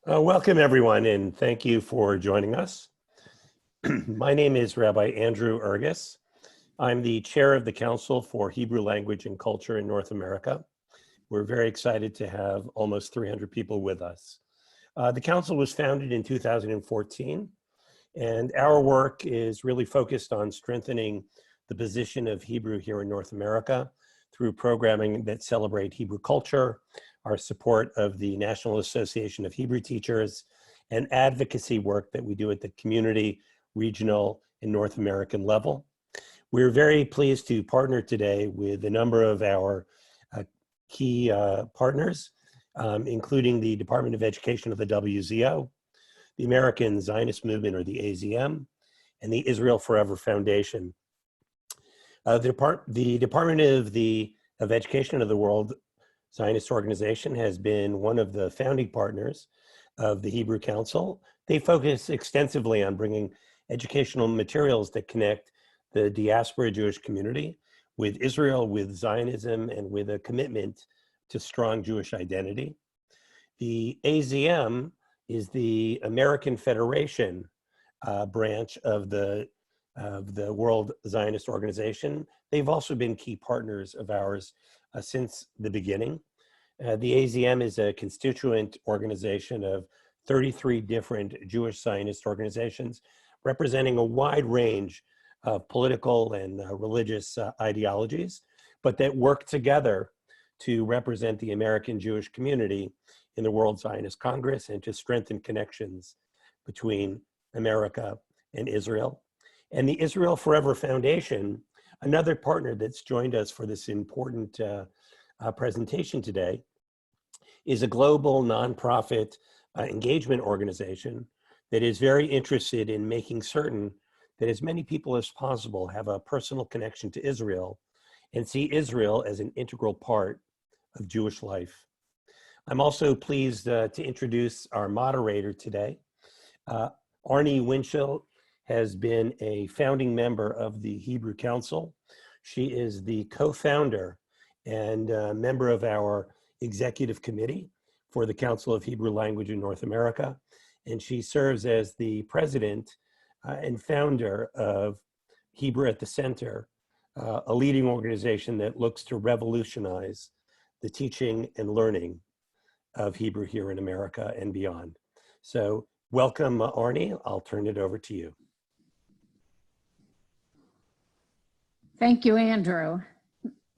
Welcome, everyone, and thank you for joining us. My name is Rabbi Andrew Ergis. I'm the chair of the Council for Hebrew Language and Culture in North America. We're very excited to have almost 300 people with us. The Council was founded in 2014, and our work is really focused on strengthening the position of Hebrew here in North America through programming that celebrate Hebrew culture, our support of the National Association of Hebrew Teachers, and advocacy work that we do at the community, regional, and North American level. We're very pleased to partner today with a number of our key partners, including the Department of Education of the WZO, the American Zionist Movement, or the AZM, and the Israel Forever Foundation. The Department of Education of the World Zionist Organization has been one of the founding partners of the Hebrew Council. They focus extensively on bringing educational materials that connect the diaspora Jewish community with Israel, with Zionism, and with a commitment to strong Jewish identity. The AZM is the American Federation branch of the World Zionist Organization. They've also been key partners of ours since the beginning. The AZM is a constituent organization of 33 different Jewish Zionist organizations, representing a wide range of political and religious ideologies, but that work together to represent the American Jewish community in the World Zionist Congress and to strengthen connections between America and Israel. And the Israel Forever Foundation, another partner that's joined us for this important presentation today, is a global nonprofit engagement organization that is very interested in making certain that as many people as possible have a personal connection to Israel and see Israel as an integral part of Jewish life. I'm also pleased to introduce our moderator today. Arnie Winchell has been a founding member of the Hebrew Council. She is the co-founder and member of our executive committee for the Council of Hebrew Language in North America. And she serves as the president and founder of Hebrew at the Center, a leading organization that looks to revolutionize the teaching and learning of Hebrew here in America and beyond. So welcome, Arnie. I'll turn it over to you. Thank you, Andrew.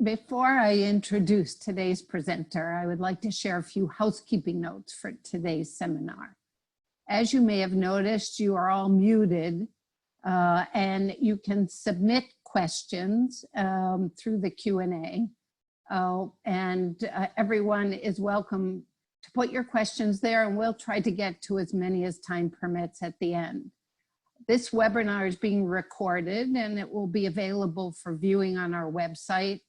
Before I introduce today's presenter, I would like to share a few housekeeping notes for today's seminar. As you may have noticed, you are all muted and you can submit questions through the Q&A. Everyone is welcome to put your questions there, and we'll try to get to as many as time permits at the end. This webinar is being recorded and it will be available for viewing on our website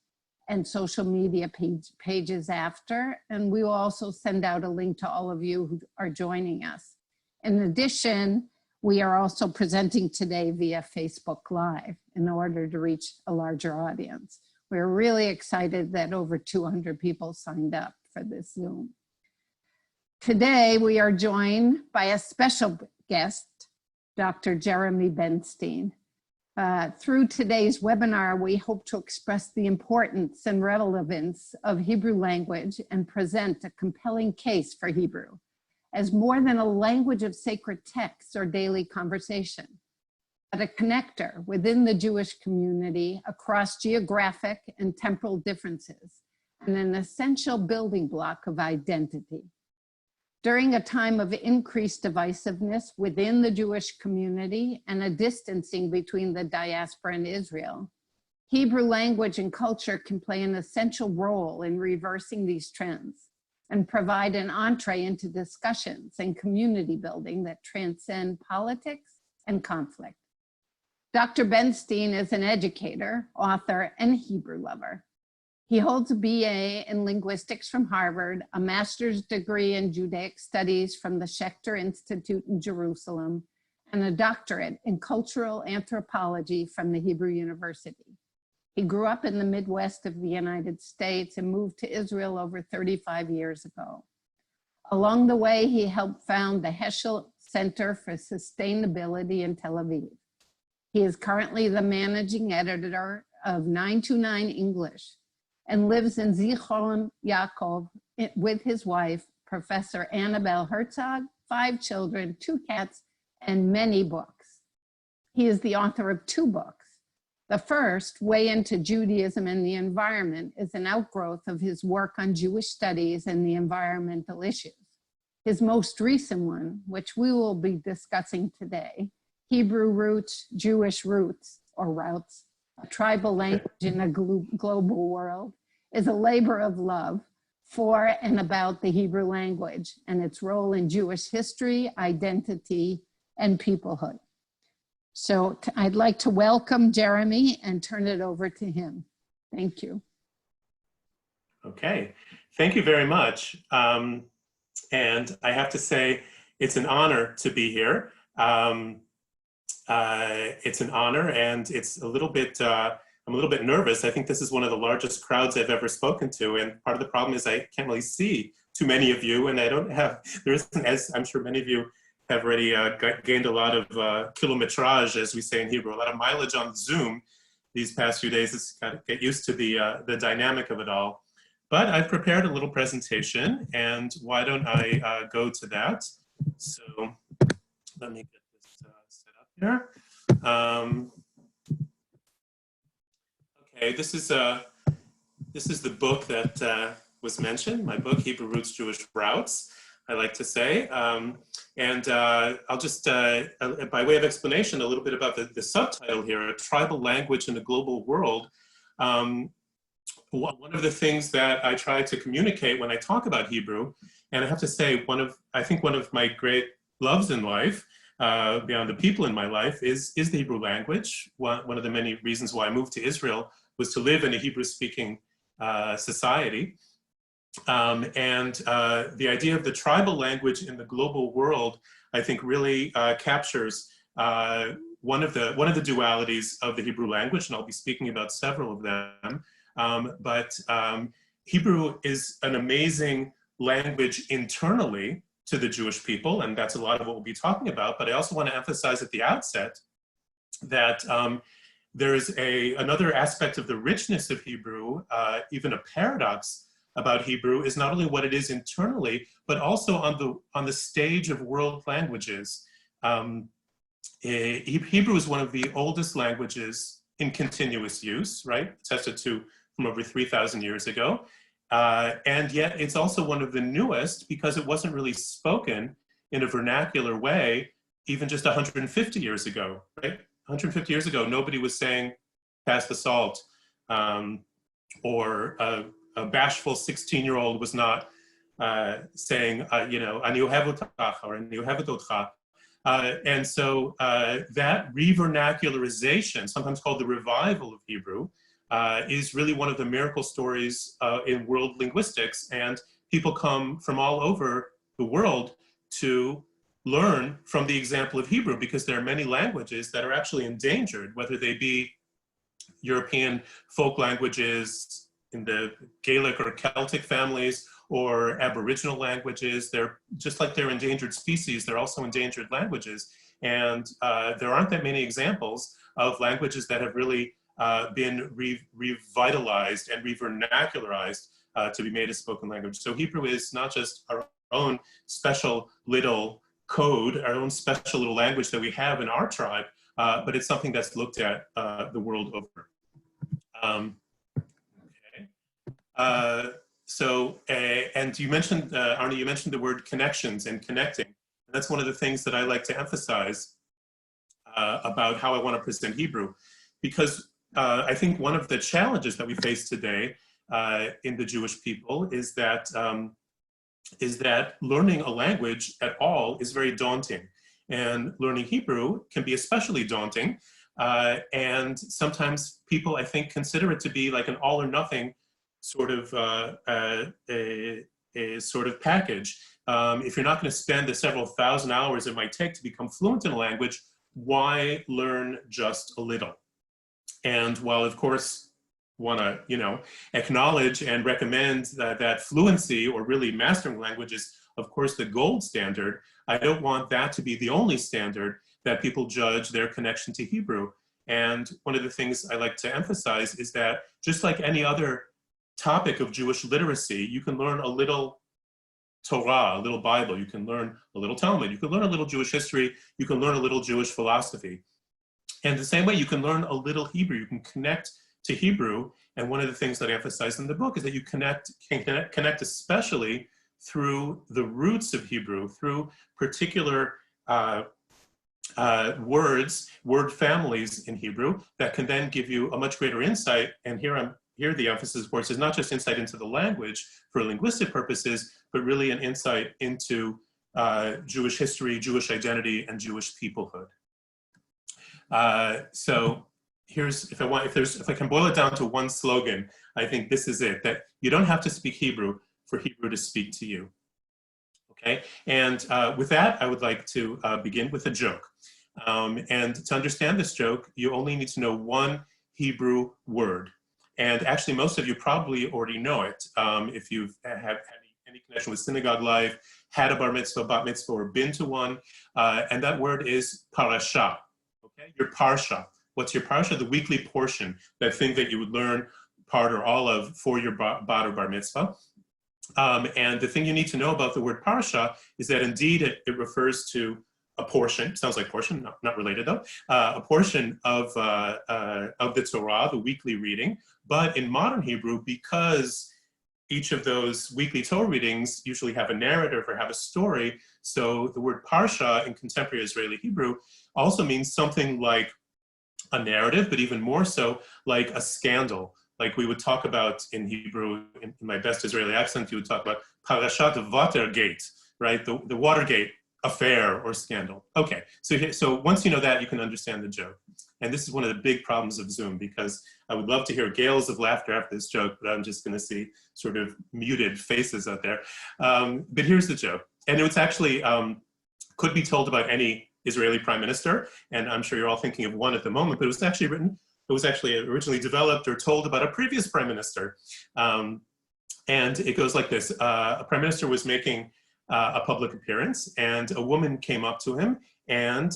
and social media pages after. And we will also send out a link to all of you who are joining us. In addition, we are also presenting today via Facebook Live in order to reach a larger audience. We're really excited that over 200 people signed up for this Zoom. Today, we are joined by a special guest, Dr. Jeremy Benstein. Through today's webinar, we hope to express the importance and relevance of Hebrew language and present a compelling case for Hebrew as more than a language of sacred texts or daily conversation, but a connector within the Jewish community across geographic and temporal differences, and an essential building block of identity. During a time of increased divisiveness within the Jewish community and a distancing between the diaspora and Israel, Hebrew language and culture can play an essential role in reversing these trends and provide an entree into discussions and community building that transcend politics and conflict. Dr. Benstein is an educator, author, and Hebrew lover. He holds a BA in Linguistics from Harvard, a master's degree in Judaic Studies from the Schechter Institute in Jerusalem, and a doctorate in Cultural Anthropology from the Hebrew University. He grew up in the Midwest of the United States and moved to Israel over 35 years ago. Along the way, he helped found the Heschel Center for Sustainability in Tel Aviv. He is currently the managing editor of 929 English and lives in Zichron Yaakov with his wife, Professor Annabelle Herzog, 5 children, 2 cats, and many books. He is the author of 2 books. The first, Way into Judaism and the Environment, is an outgrowth of his work on Jewish studies and the environmental issues. His most recent one, which we will be discussing today, Hebrew Roots, Jewish Roots, or Routes, a tribal language in a global world, is a labor of love for and about the Hebrew language and its role in Jewish history, identity, and peoplehood. So I'd like to welcome Jeremy and turn it over to him. Thank you. Okay, thank you very much. And I have to say, it's an honor to be here. It's an honor, and it's a little bit, I'm a little bit nervous. I think this is one of the largest crowds I've ever spoken to, and part of the problem is I can't really see too many of you, and I don't have, there isn't, as I'm sure many of you have already gained a lot of kilometrage, as we say in Hebrew, a lot of mileage on Zoom these past few days. It's got to get used to the dynamic of it all. But I've prepared a little presentation, and why don't I go to that? So let me get this set up here. Okay, this is the book that was mentioned, my book, Hebrew Roots, Jewish Routes, I like to say. And I'll just, by way of explanation, a little bit about the subtitle here, A Tribal Language in a Global World. One of the things that I try to communicate when I talk about Hebrew, and I have to say, I think one of my great loves in life, beyond the people in my life, is the Hebrew language. One of the many reasons why I moved to Israel was to live in a Hebrew-speaking society. The idea of the tribal language in the global world, I think, really captures one of the dualities of the Hebrew language, and I'll be speaking about several of them. Hebrew is an amazing language internally to the Jewish people, and that's a lot of what we'll be talking about. But I also want to emphasize at the outset that there is another aspect of the richness of Hebrew, even a paradox about Hebrew, is not only what it is internally, but also on the stage of world languages. Hebrew is one of the oldest languages in continuous use, right? Attested to from over 3,000 years ago. And yet it's also one of the newest because it wasn't really spoken in a vernacular way even just 150 years ago, right? 150 years ago, nobody was saying, pass the salt, or a bashful 16-year-old was not saying, you know, ani ohev otach or ani ohevet otcha. And so that revernacularization, sometimes called the revival of Hebrew, is really one of the miracle stories in world linguistics. And people come from all over the world to learn from the example of Hebrew, because there are many languages that are actually endangered, whether they be European folk languages in the Gaelic or Celtic families, or Aboriginal languages. They're just like they're endangered species, they're also endangered languages. And there aren't that many examples of languages that have really been revitalized and revernacularized to be made a spoken language. So Hebrew is not just our own special little code, our own special little language that we have in our tribe, but it's something that's looked at the world over. And you mentioned, Arnie, you mentioned the word connections and connecting. And that's one of the things that I like to emphasize about how I want to present Hebrew, because I think one of the challenges that we face today in the Jewish people is that learning a language at all is very daunting. And learning Hebrew can be especially daunting. And sometimes people, I think, consider it to be like an all or nothing sort of a sort of package. If you're not going to spend the several thousand hours it might take to become fluent in a language, why learn just a little? And while, of course, want to, you know, acknowledge and recommend that fluency or really mastering language is of course, the gold standard. I don't want that to be the only standard that people judge their connection to Hebrew. And one of the things I like to emphasize is that just like any other topic of Jewish literacy, you can learn a little Torah, a little Bible, you can learn a little Talmud, you can learn a little Jewish history, you can learn a little Jewish philosophy. And the same way you can learn a little Hebrew, you can connect to Hebrew. And one of the things that I emphasize in the book is that you can connect especially through the roots of Hebrew, through particular word families in Hebrew that can then give you a much greater insight. And here the emphasis, of course, is not just insight into the language for linguistic purposes, but really an insight into Jewish history, Jewish identity, and Jewish peoplehood. So here's, if I can boil it down to one slogan, I think this is it, that you don't have to speak Hebrew for Hebrew to speak to you. Okay, and with that, I would like to begin with a joke. And to understand this joke, you only need to know one Hebrew word. And actually, most of you probably already know it if you've had any connection with synagogue life, had a bar mitzvah, bat mitzvah, or been to one. And that word is parasha. Okay, your parsha. What's your parsha? The weekly portion, that thing that you would learn part or all of for your bat or bar mitzvah. And the thing you need to know about the word parsha is that indeed it refers to a portion, sounds like portion, not related though, a portion of the Torah, the weekly reading. But in modern Hebrew, because each of those weekly Torah readings usually have a narrative or have a story, so the word parsha in contemporary Israeli Hebrew also means something like a narrative, but even more so like a scandal. Like we would talk about in Hebrew, in my best Israeli accent, you would talk about Parashat Watergate, right? The Watergate affair or scandal. Okay, so once you know that, you can understand the joke. And this is one of the big problems of Zoom, because I would love to hear gales of laughter after this joke, but I'm just gonna see sort of muted faces out there. But here's the joke. And it's actually, could be told about any Israeli prime minister, and I'm sure you're all thinking of one at the moment, but it was actually originally developed or told about a previous prime minister. And it goes like this. A prime minister was making a public appearance, and a woman came up to him and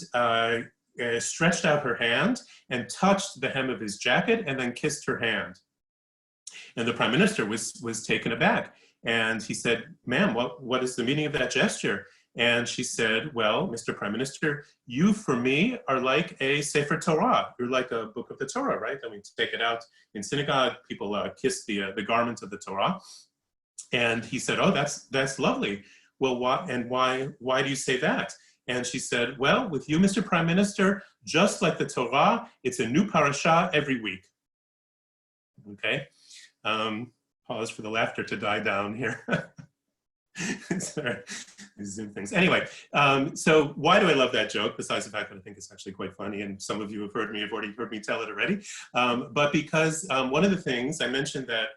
stretched out her hand and touched the hem of his jacket and then kissed her hand. And the prime minister was taken aback. And he said, "Ma'am, what is the meaning of that gesture?" And she said, "Well, Mr. Prime Minister, you for me are like a Sefer Torah. You're like a book of the Torah, right? Then we take it out in synagogue, people kiss the garment of the Torah." And he said, "Oh, that's lovely. Well, why do you say that?" And she said, "Well, with you, Mr. Prime Minister, just like the Torah, it's a new parasha every week." Okay, pause for the laughter to die down here. Sorry, these Zoom things. Anyway, so why do I love that joke? Besides the fact that I think it's actually quite funny, and some of you have already heard me tell it already. But because one of the things I mentioned that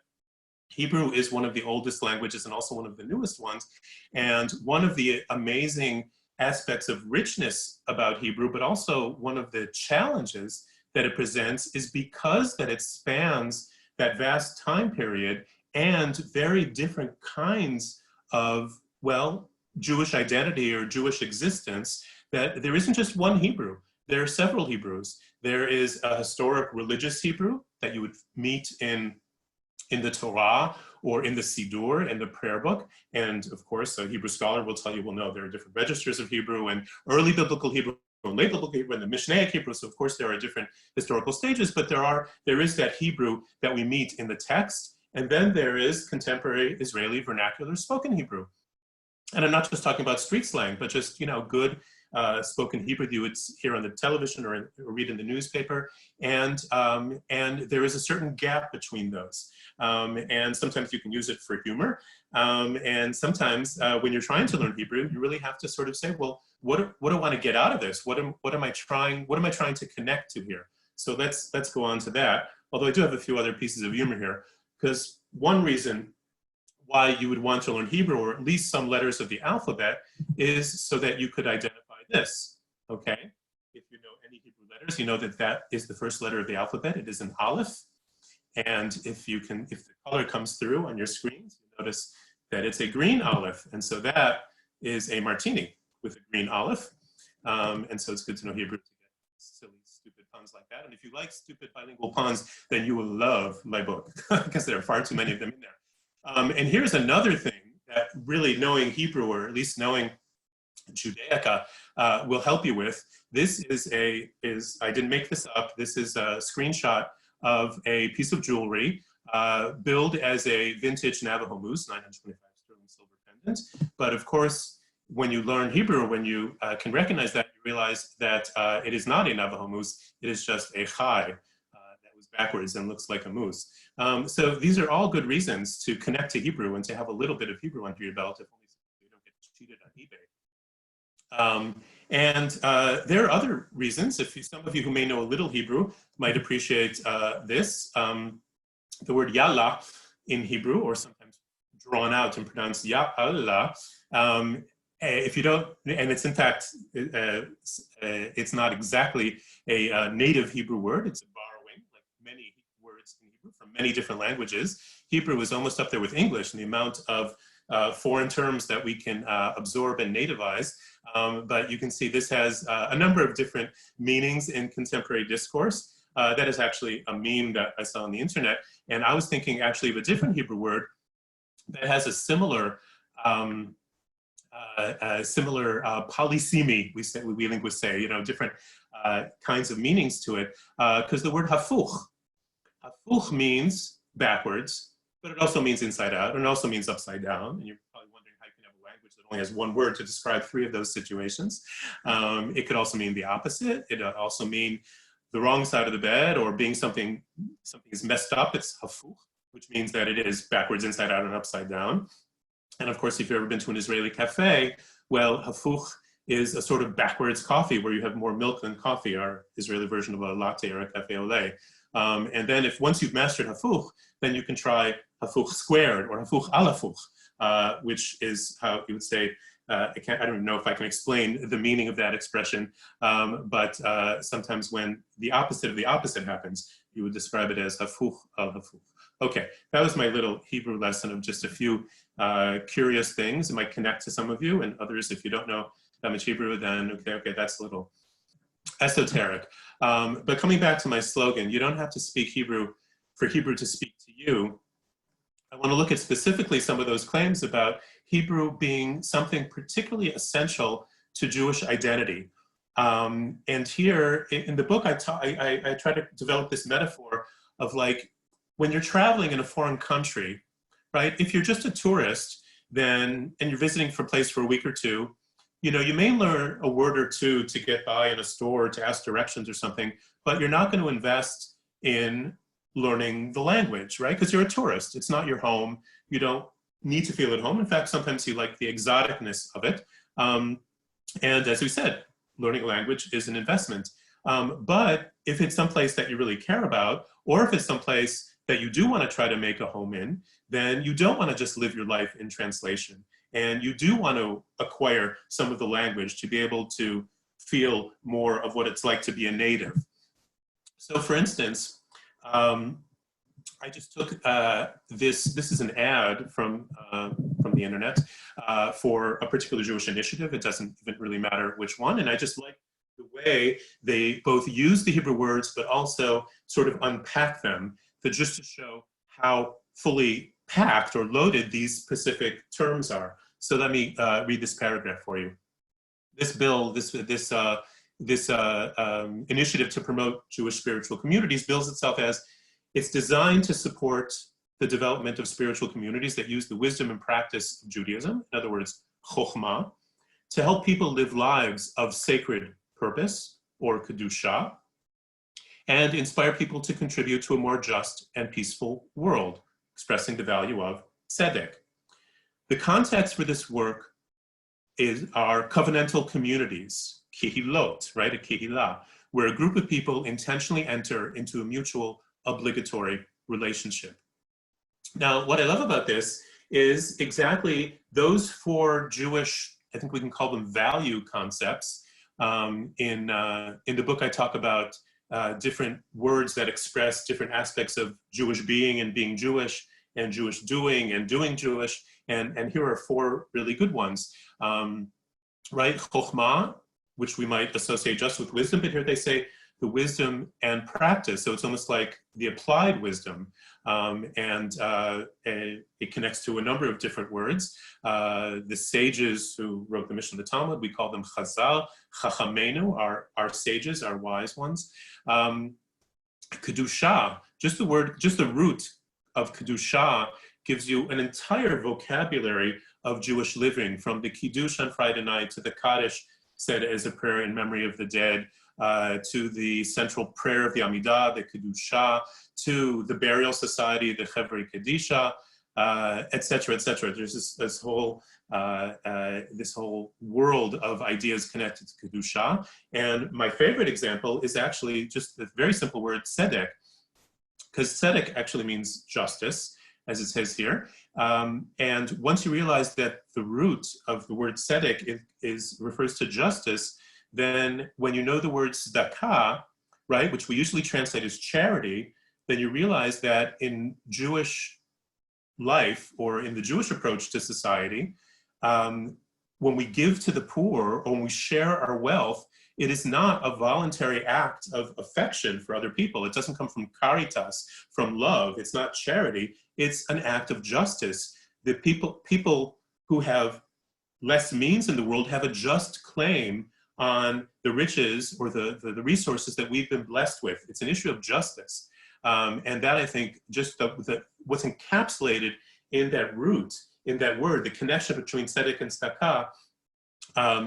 Hebrew is one of the oldest languages and also one of the newest ones. And one of the amazing aspects of richness about Hebrew, but also one of the challenges that it presents, is because that it spans that vast time period and very different kinds of, well, Jewish identity or Jewish existence, that there isn't just one Hebrew. There are several Hebrews. There is a historic religious Hebrew that you would meet in the Torah or in the Siddur, in the prayer book. And of course, a Hebrew scholar will tell you, well, no, there are different registers of Hebrew, and early biblical Hebrew and late biblical Hebrew and the Mishnaic Hebrew. So of course there are different historical stages, but there is that Hebrew that we meet in the text. And then there is contemporary Israeli vernacular spoken Hebrew. And I'm not just talking about street slang, but just, good spoken Hebrew that you would hear on the television or read in the newspaper. And there is a certain gap between those. And sometimes you can use it for humor. And sometimes when you're trying to learn Hebrew, you really have to sort of say, well, what do I want to get out of this? What am I trying to connect to here? So let's go on to that. Although I do have a few other pieces of humor here, because one reason why you would want to learn Hebrew, or at least some letters of the alphabet, is so that you could identify this, okay? If you know any Hebrew letters, you know that is the first letter of the alphabet. It is an aleph. And if the color comes through on your screens, you notice that it's a green aleph. And so that is a martini with a green olive. And so it's good to know Hebrew to get silly, stupid puns like that. And if you like stupid bilingual puns, then you will love my book because there are far too many of them in there. And here's another thing that really knowing Hebrew, or at least knowing Judaica, will help you with. This I didn't make this up. This is a screenshot of a piece of jewelry billed as a vintage Navajo moose, 925 sterling silver pendant. But of course, when you learn Hebrew, when you can recognize that, you realize that it is not a Navajo moose. It is just a chai that was backwards and looks like a moose. So these are all good reasons to connect to Hebrew and to have a little bit of Hebrew under your belt, if only so you don't get cheated on eBay. There are other reasons. Some of you who may know a little Hebrew might appreciate this. The word yalla in Hebrew, or sometimes drawn out and pronounced ya'allah, if you don't, and it's in fact, it's not exactly a native Hebrew word. It's a borrowing, like many words in Hebrew from many different languages. Hebrew is almost up there with English in the amount of foreign terms that we can absorb and nativize. But you can see this has a number of different meanings in contemporary discourse. That is actually a meme that I saw on the internet. And I was thinking actually of a different Hebrew word that has a similar polysemy, we linguists say, you know, different kinds of meanings to it. Because the word hafuch means backwards, but it also means inside out, and it also means upside down. And you're probably wondering how you can have a language that only has one word to describe three of those situations. It could also mean the opposite. It also mean the wrong side of the bed, or being something is messed up. It's hafuch, which means that it is backwards, inside out, and upside down. And of course, if you've ever been to an Israeli cafe, well, hafuch is a sort of backwards coffee where you have more milk than coffee, our Israeli version of a latte or a cafe au lait. And then once you've mastered hafuch, then you can try hafuch squared or hafuch alafuch, which is how you would say, I don't even know if I can explain the meaning of that expression, but sometimes when the opposite of the opposite happens, you would describe it as hafuch al hafuch. Okay, that was my little Hebrew lesson of just a few curious things. It might connect to some of you, and others, if you don't know that much Hebrew, then okay, that's a little esoteric. But coming back to my slogan, you don't have to speak Hebrew for Hebrew to speak to you. I want to look at specifically some of those claims about Hebrew being something particularly essential to Jewish identity. And here in the book, I try to develop this metaphor of like, when you're traveling in a foreign country, right? If you're just a tourist, and you're visiting for a place for a week or two, you know, you may learn a word or two to get by in a store, to ask directions or something, but you're not going to invest in learning the language, right? Because you're a tourist. It's not your home. You don't need to feel at home. In fact, sometimes you like the exoticness of it. And as we said, learning a language is an investment. But if it's someplace that you really care about, or if it's someplace that you do want to try to make a home in, then you don't want to just live your life in translation. And you do want to acquire some of the language to be able to feel more of what it's like to be a native. So for instance, I just took this is an ad from the internet for a particular Jewish initiative. It doesn't even really matter which one. And I just like the way they both use the Hebrew words, but also sort of unpack them just to show how fully packed or loaded these specific terms are. So let me read this paragraph for you. This bill, this initiative to promote Jewish spiritual communities bills itself as it's designed to support the development of spiritual communities that use the wisdom and practice of Judaism, in other words, chokhmah, to help people live lives of sacred purpose, or kedusha, and inspire people to contribute to a more just and peaceful world, expressing the value of tzedek. The context for this work are covenantal communities, kehilot, right, a kehilah, where a group of people intentionally enter into a mutual obligatory relationship. Now, what I love about this is exactly those four Jewish, I think we can call them value concepts. In the book, I talk about different words that express different aspects of Jewish being and being Jewish. and Jewish doing and doing Jewish. And here are four really good ones, right? Chokhmah, which we might associate just with wisdom, but here they say the wisdom and practice. So it's almost like the applied wisdom. It connects to a number of different words. The sages who wrote the Mishnah and the Talmud, we call them Chazal, Chachamenu, our sages, our wise ones. Kedusha, just the root of Kedusha gives you an entire vocabulary of Jewish living, from the Kiddush on Friday night to the Kaddish said as a prayer in memory of the dead, to the central prayer of the Amidah, the Kedusha, to the burial society, the Chevri Kedisha, et cetera, et cetera. There's this whole world of ideas connected to Kedusha. And my favorite example is actually just the very simple word tzedek, because tzedek actually means justice, as it says here. And once you realize that the root of the word tzedek refers to justice, then when you know the word tzedakah, right, which we usually translate as charity, then you realize that in Jewish life, or in the Jewish approach to society, when we give to the poor, or when we share our wealth, it is not a voluntary act of affection for other people. It doesn't come from caritas, from love. It's not charity. It's an act of justice. The people who have less means in the world have a just claim on the riches or the resources that we've been blessed with. It's an issue of justice. And that, I think, just what's encapsulated in that root, in that word, the connection between tzedek and tzedakah,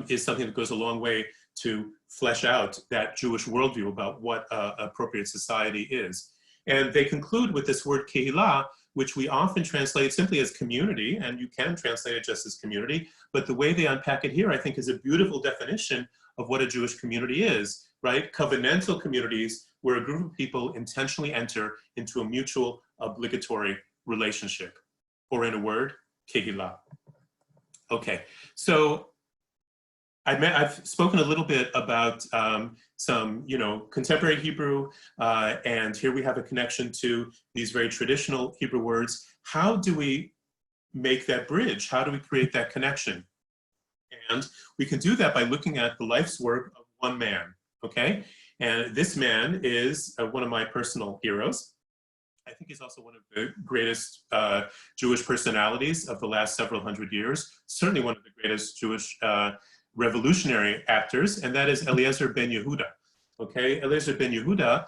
is something that goes a long way to flesh out that Jewish worldview about what appropriate society is. And they conclude with this word kehillah, which we often translate simply as community, and you can translate it just as community, but the way they unpack it here, I think, is a beautiful definition of what a Jewish community is, right? Covenantal communities where a group of people intentionally enter into a mutual obligatory relationship, or in a word, kehillah. Okay, so I've spoken a little bit about some, contemporary Hebrew, and here we have a connection to these very traditional Hebrew words. How do we make that bridge? How do we create that connection? And we can do that by looking at the life's work of one man, okay? And this man is one of my personal heroes. I think he's also one of the greatest Jewish personalities of the last several hundred years, certainly one of the greatest Jewish revolutionary actors, and that is Eliezer Ben-Yehuda. Okay, Eliezer Ben-Yehuda,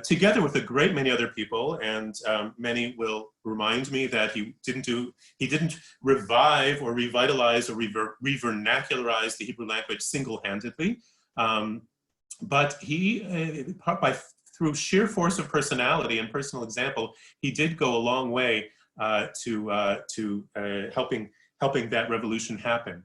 together with a great many other people, and many will remind me that he didn't revive or revitalize or revernacularize the Hebrew language single-handedly, but he, through sheer force of personality and personal example, he did go a long way to helping that revolution happen.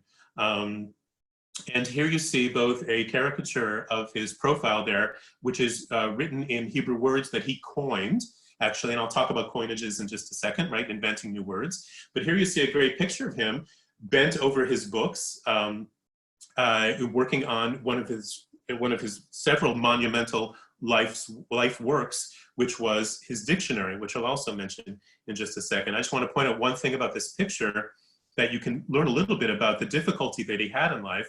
And here you see both a caricature of his profile there, which is written in Hebrew words that he coined, actually, and I'll talk about coinages in just a second, right, inventing new words. But here you see a great picture of him bent over his books, working on one of his several monumental life works, which was his dictionary, which I'll also mention in just a second. I just want to point out one thing about this picture, that you can learn a little bit about the difficulty that he had in life,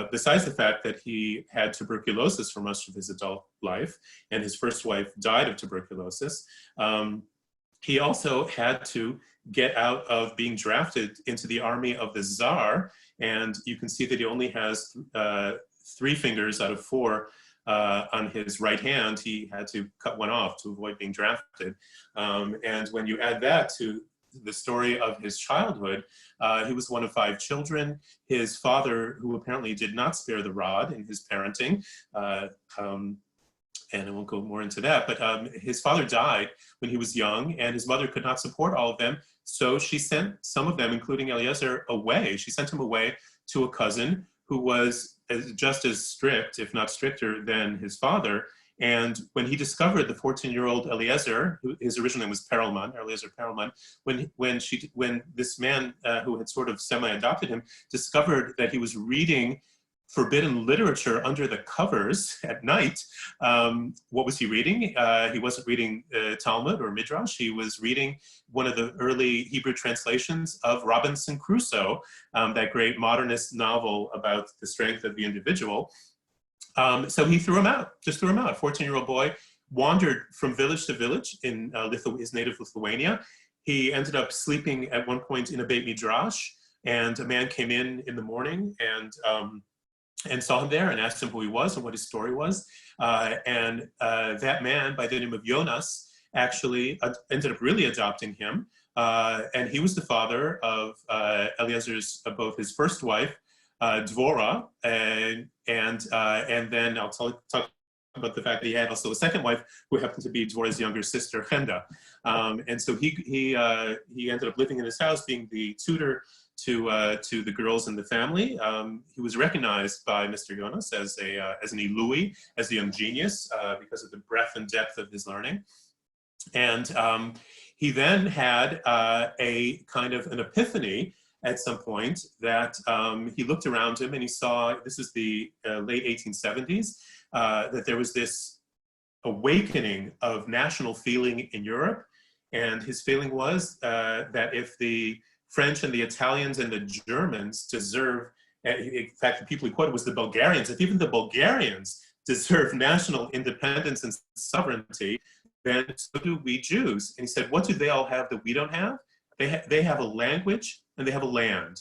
besides the fact that he had tuberculosis for most of his adult life, and his first wife died of tuberculosis. He also had to get out of being drafted into the army of the Tsar, and you can see that he only has 3 fingers out of 4 on his right hand. He had to cut one off to avoid being drafted. And when you add that to the story of his childhood, he was one of 5 children. His father, who apparently did not spare the rod in his parenting, and I won't go more into that, but his father died when he was young, and his mother could not support all of them, so she sent some of them, including Eliezer, away. She sent him away to a cousin who was just as strict, if not stricter, than his father. And when he discovered the 14-year-old Eliezer, his original name was Perelman, Eliezer Perelman, when this man who had sort of semi-adopted him discovered that he was reading forbidden literature under the covers at night. What was he reading? He wasn't reading Talmud or Midrash. He was reading one of the early Hebrew translations of Robinson Crusoe, that great modernist novel about the strength of the individual. So he threw him out, just threw him out. A 14-year-old boy wandered from village to village in his native Lithuania. He ended up sleeping at one point in a Beit Midrash, and a man came in the morning and saw him there and asked him who he was and what his story was. That man, by the name of Jonas, actually ended up really adopting him. And he was the father of Eliezer's, both his first wife, Dvorah, and then I'll talk about the fact that he had also a second wife who happened to be Dvorah's younger sister, Chenda. And so he ended up living in his house, being the tutor to the girls in the family. He was recognized by Mr. Jonas as an Elui, as a young genius, because of the breadth and depth of his learning. And he then had a kind of an epiphany at some point that he looked around him and he saw, this is the late 1870s, that there was this awakening of national feeling in Europe. And his feeling was that if the French and the Italians and the Germans deserve, in fact, the people he quoted was the Bulgarians, if even the Bulgarians deserve national independence and sovereignty, then so do we Jews. And he said, what do they all have that we don't have? They have a language and they have a land.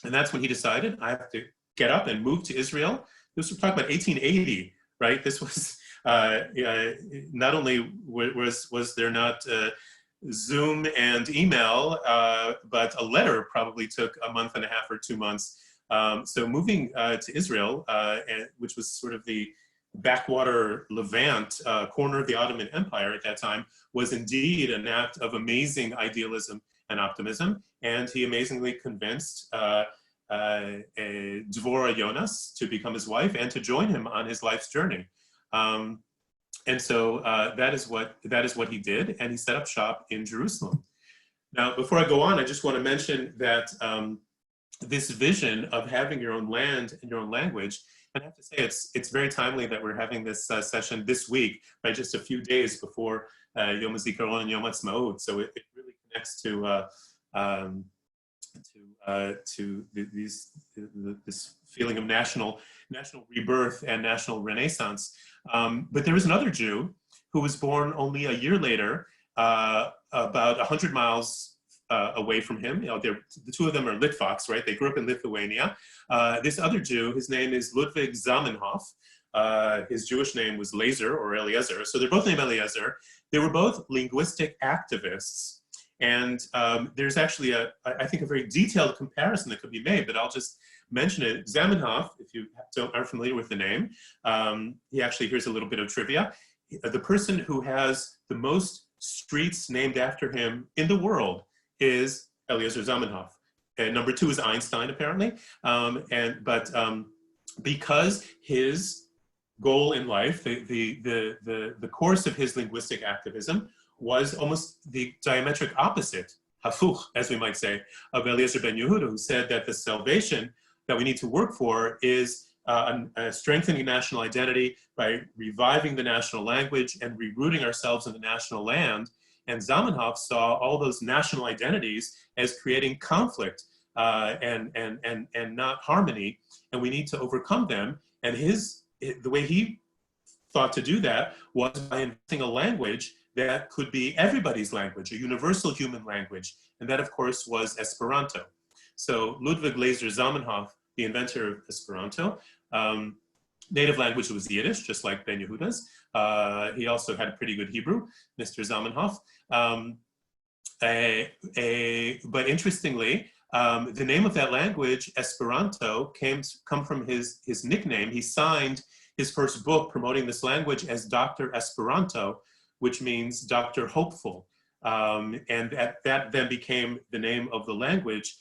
And that's when he decided, I have to get up and move to Israel. This was talking about 1880, right? This was, not only was there not Zoom and email, but a letter probably took a month and a half or 2 months. So moving to Israel, which was sort of the backwater Levant corner of the Ottoman Empire at that time, was indeed an act of amazing idealism and optimism. And he amazingly convinced Dvorah Jonas to become his wife and to join him on his life's journey. And so that is what he did, and he set up shop in Jerusalem. Now, before I go on, I just want to mention that this vision of having your own land and your own language, and I have to say it's very timely that we're having this session this week, right, just a few days before Yom HaZikaron and Yom HaTzmaut. So it really connects to this feeling of national rebirth and national renaissance. But there was another Jew who was born only a year later, about 100 miles away from him. You know, the two of them are Litvaks, right? They grew up in Lithuania. This other Jew, his name is Ludwig Zamenhof. His Jewish name was Eliezer or Eliezer. So they're both named Eliezer. They were both linguistic activists. And there's actually I think a very detailed comparison that could be made, but I'll just mention it. Zamenhof, if you aren't familiar with the name, here's a little bit of trivia. The person who has the most streets named after him in the world is Eliezer Zamenhof. And number 2 is Einstein, apparently. Because his goal in life, the course of his linguistic activism was almost the diametric opposite, hafuch, as we might say, of Eliezer Ben-Yehuda, who said that the salvation that we need to work for is strengthening national identity by reviving the national language and rerooting ourselves in the national land. And Zamenhof saw all those national identities as creating conflict and not harmony, and we need to overcome them. And the way he thought to do that was by inventing a language that could be everybody's language, a universal human language, and that, of course, was Esperanto. So Ludwig Eliezer Zamenhof, the inventor of Esperanto, native language was Yiddish, just like Ben-Yehuda's. He also had pretty good Hebrew, Mr. Zamenhof. But interestingly, the name of that language, Esperanto, come from his nickname. He signed his first book promoting this language as Dr. Esperanto, which means Dr. Hopeful. And that then became the name of the language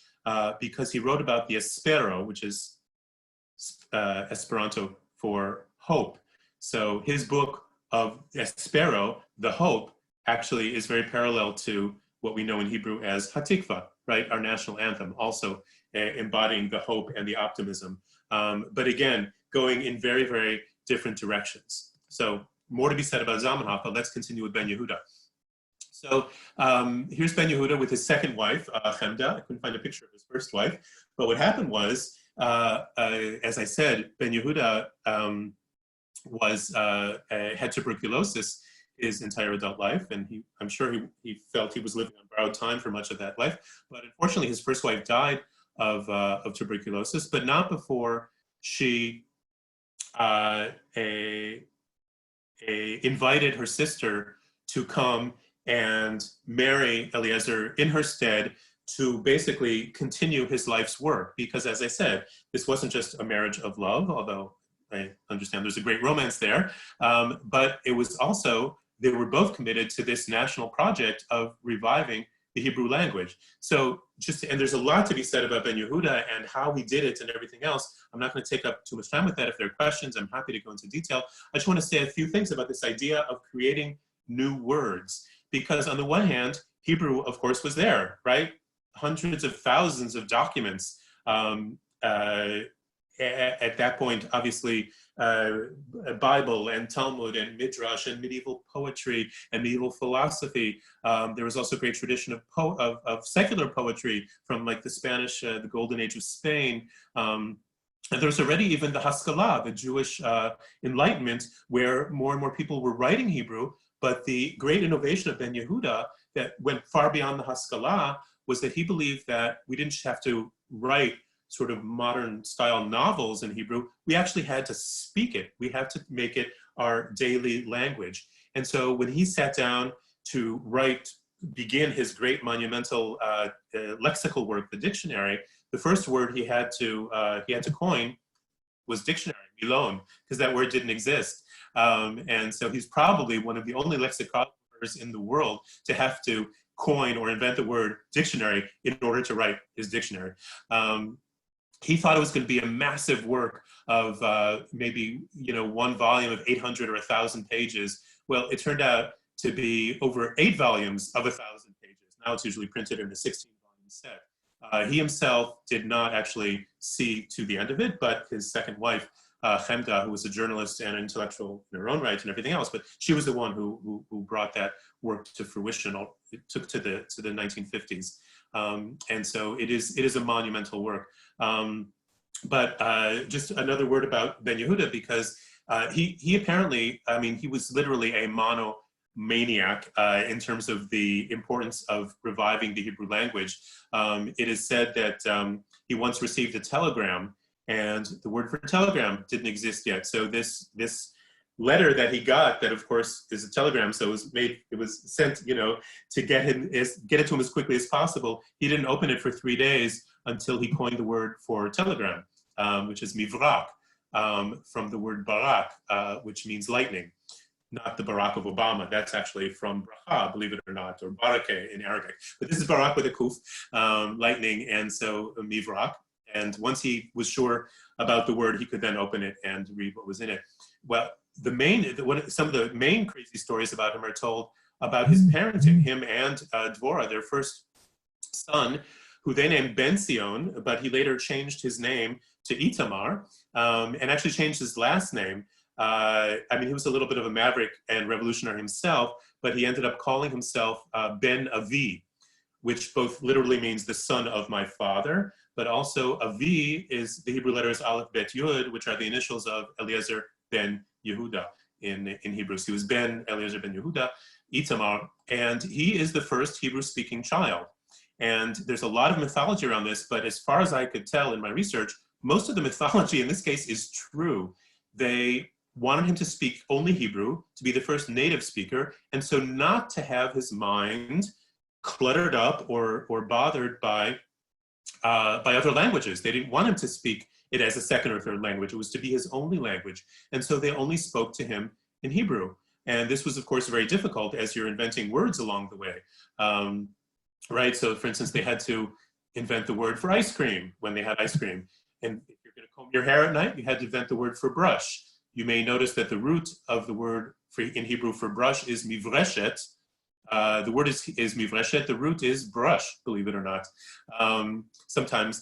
because he wrote about the Espero, which is Esperanto for hope. So his book of Espero, the hope, actually is very parallel to what we know in Hebrew as Hatikva, right? Our national anthem, also embodying the hope and the optimism. But again, going in very, very different directions. So more to be said about Zamenhof, but let's continue with Ben-Yehuda. So here's Ben-Yehuda with his second wife, Chemda. I couldn't find a picture of his first wife. But what happened was, as I said, Ben-Yehuda had tuberculosis his entire adult life, and I'm sure he felt he was living on borrowed time for much of that life. But unfortunately, his first wife died of tuberculosis, but not before she invited her sister to come and marry Eliezer in her stead to basically continue his life's work. Because as I said, this wasn't just a marriage of love, although I understand there's a great romance there, but it was also, they were both committed to this national project of reviving the Hebrew language. So and there's a lot to be said about Ben-Yehuda and how he did it and everything else. I'm not going to take up too much time with that. If there are questions, I'm happy to go into detail. I just want to say a few things about this idea of creating new words. Because on the one hand, Hebrew, of course, was there, right? Hundreds of thousands of documents. At that point, obviously, Bible and Talmud and Midrash and medieval poetry and medieval philosophy. There was also a great tradition of secular poetry from like the Spanish, the Golden Age of Spain. And there's already even the Haskalah, the Jewish Enlightenment, where more and more people were writing Hebrew. But the great innovation of Ben-Yehuda that went far beyond the Haskalah was that he believed that we didn't have to write sort of modern style novels in Hebrew. We actually had to speak it. We had to make it our daily language. And so when he sat down to begin his great monumental lexical work, the dictionary, the first word he had to coin was dictionary, milon, because that word didn't exist. And so he's probably one of the only lexicographers in the world to have to coin or invent the word dictionary in order to write his dictionary. He thought it was going to be a massive work of maybe, one volume of 800 or 1,000 pages. Well, it turned out to be over 8 volumes of 1,000 pages. Now it's usually printed in a 16-volume set. He himself did not actually see to the end of it, but his second wife, Chemda, who was a journalist and an intellectual in her own right and everything else, but she was the one who brought that work to fruition. It took to the 1950s. And so it is a monumental work. But just another word about Ben-Yehuda, because he apparently, he was literally a monomaniac in terms of the importance of reviving the Hebrew language. It is said that he once received a telegram, and the word for telegram didn't exist yet. So this letter that he got, that of course is a telegram, so it was sent, to get it to him as quickly as possible. He didn't open it for 3 days until he coined the word for telegram, which is mivrak, from the word barak, which means lightning, not the Barack of Obama. That's actually from bracha, believe it or not, or barakeh in Arabic. But this is barak with a kuf, lightning, and so mivrak. And once he was sure about the word, he could then open it and read what was in it. Well, some of the main crazy stories about him are told about his parenting, him and Dvorah, their first son, who they named Benstein, but he later changed his name to Itamar, and actually changed his last name. He was a little bit of a maverick and revolutionary himself, but he ended up calling himself Ben Avi, which both literally means the son of my father, but also Avi is the Hebrew letters Aleph Bet Yud, which are the initials of Eliezer Ben-Yehuda in Hebrew. So he was Eliezer Ben-Yehuda, Itamar, and he is the first Hebrew-speaking child. And there's a lot of mythology around this, but as far as I could tell in my research, most of the mythology in this case is true. They wanted him to speak only Hebrew, to be the first native speaker, and so not to have his mind cluttered up or bothered by other languages. They didn't want him to speak it as a second or third language. It was to be his only language. And so they only spoke to him in Hebrew. And this was, of course, very difficult as you're inventing words along the way. Right? So, for instance, they had to invent the word for ice cream when they had ice cream. And if you're going to comb your hair at night, you had to invent the word for brush. You may notice that the root of the word in Hebrew for brush is mivreshet, The word is mivreshet. The root is brush, believe it or not. Sometimes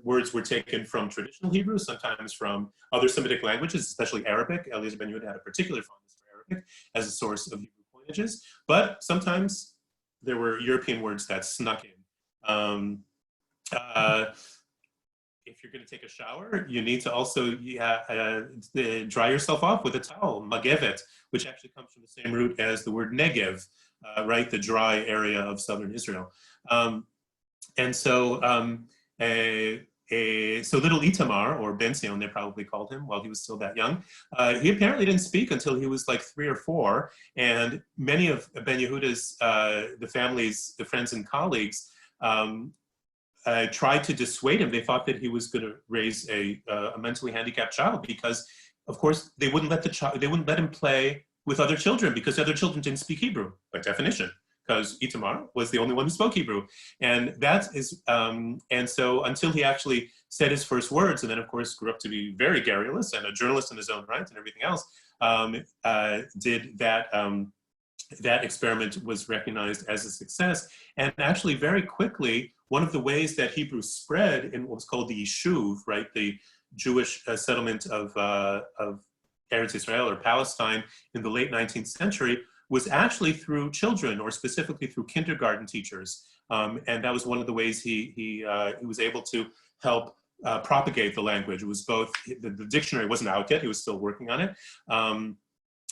words were taken from traditional Hebrew, sometimes from other Semitic languages, especially Arabic. Eliezer Ben-Yehuda had a particular fondness for Arabic as a source of Hebrew coinages. But sometimes there were European words that snuck in. If you're going to take a shower, you need to also dry yourself off with a towel, magevet, which actually comes from the same root as the word negev, right, the dry area of southern Israel. So little Itamar, or Benstein, they probably called him while he was still that young, he apparently didn't speak until he was like 3 or 4, and many of Ben-Yehuda's, the friends and colleagues, tried to dissuade him. They thought that he was going to raise a mentally handicapped child because, of course, they wouldn't let him play with other children because other children didn't speak Hebrew by definition, because Itamar was the only one who spoke Hebrew, and so until he actually said his first words, and then of course grew up to be very garrulous and a journalist in his own right and everything else, that experiment was recognized as a success. And actually very quickly, one of the ways that Hebrew spread in what was called the Yishuv, right, the Jewish settlement of Eretz Israel or Palestine in the late 19th century, was actually through children, or specifically through kindergarten teachers. And that was one of the ways he was able to help propagate the language. It was both, the dictionary wasn't out yet, he was still working on it.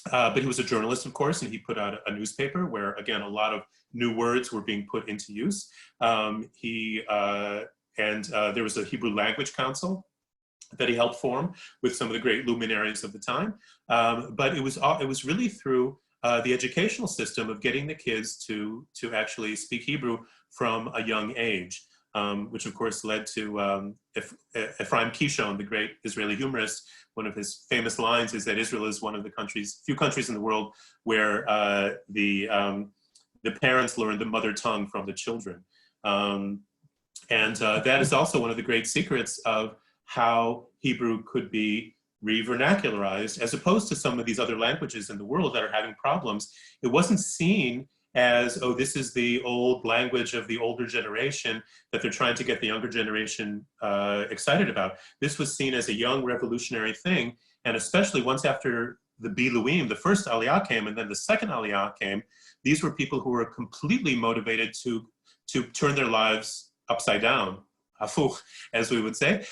But he was a journalist, of course, and he put out a newspaper where, again, a lot of new words were being put into use. There was a Hebrew Language Council that he helped form with some of the great luminaries of the time. But it was really through the educational system of getting the kids to actually speak Hebrew from a young age, which of course led to Ephraim Kishon, the great Israeli humorist. One of his famous lines is that Israel is one of the few countries in the world where the parents learn the mother tongue from the children. That is also one of the great secrets of how Hebrew could be re-vernacularized, as opposed to some of these other languages in the world that are having problems. It wasn't seen as, oh, this is the old language of the older generation that they're trying to get the younger generation excited about. This was seen as a young revolutionary thing, and especially once after the Biluim, the first Aliyah came, and then the second Aliyah came, these were people who were completely motivated to turn their lives upside down, hafuch, as we would say,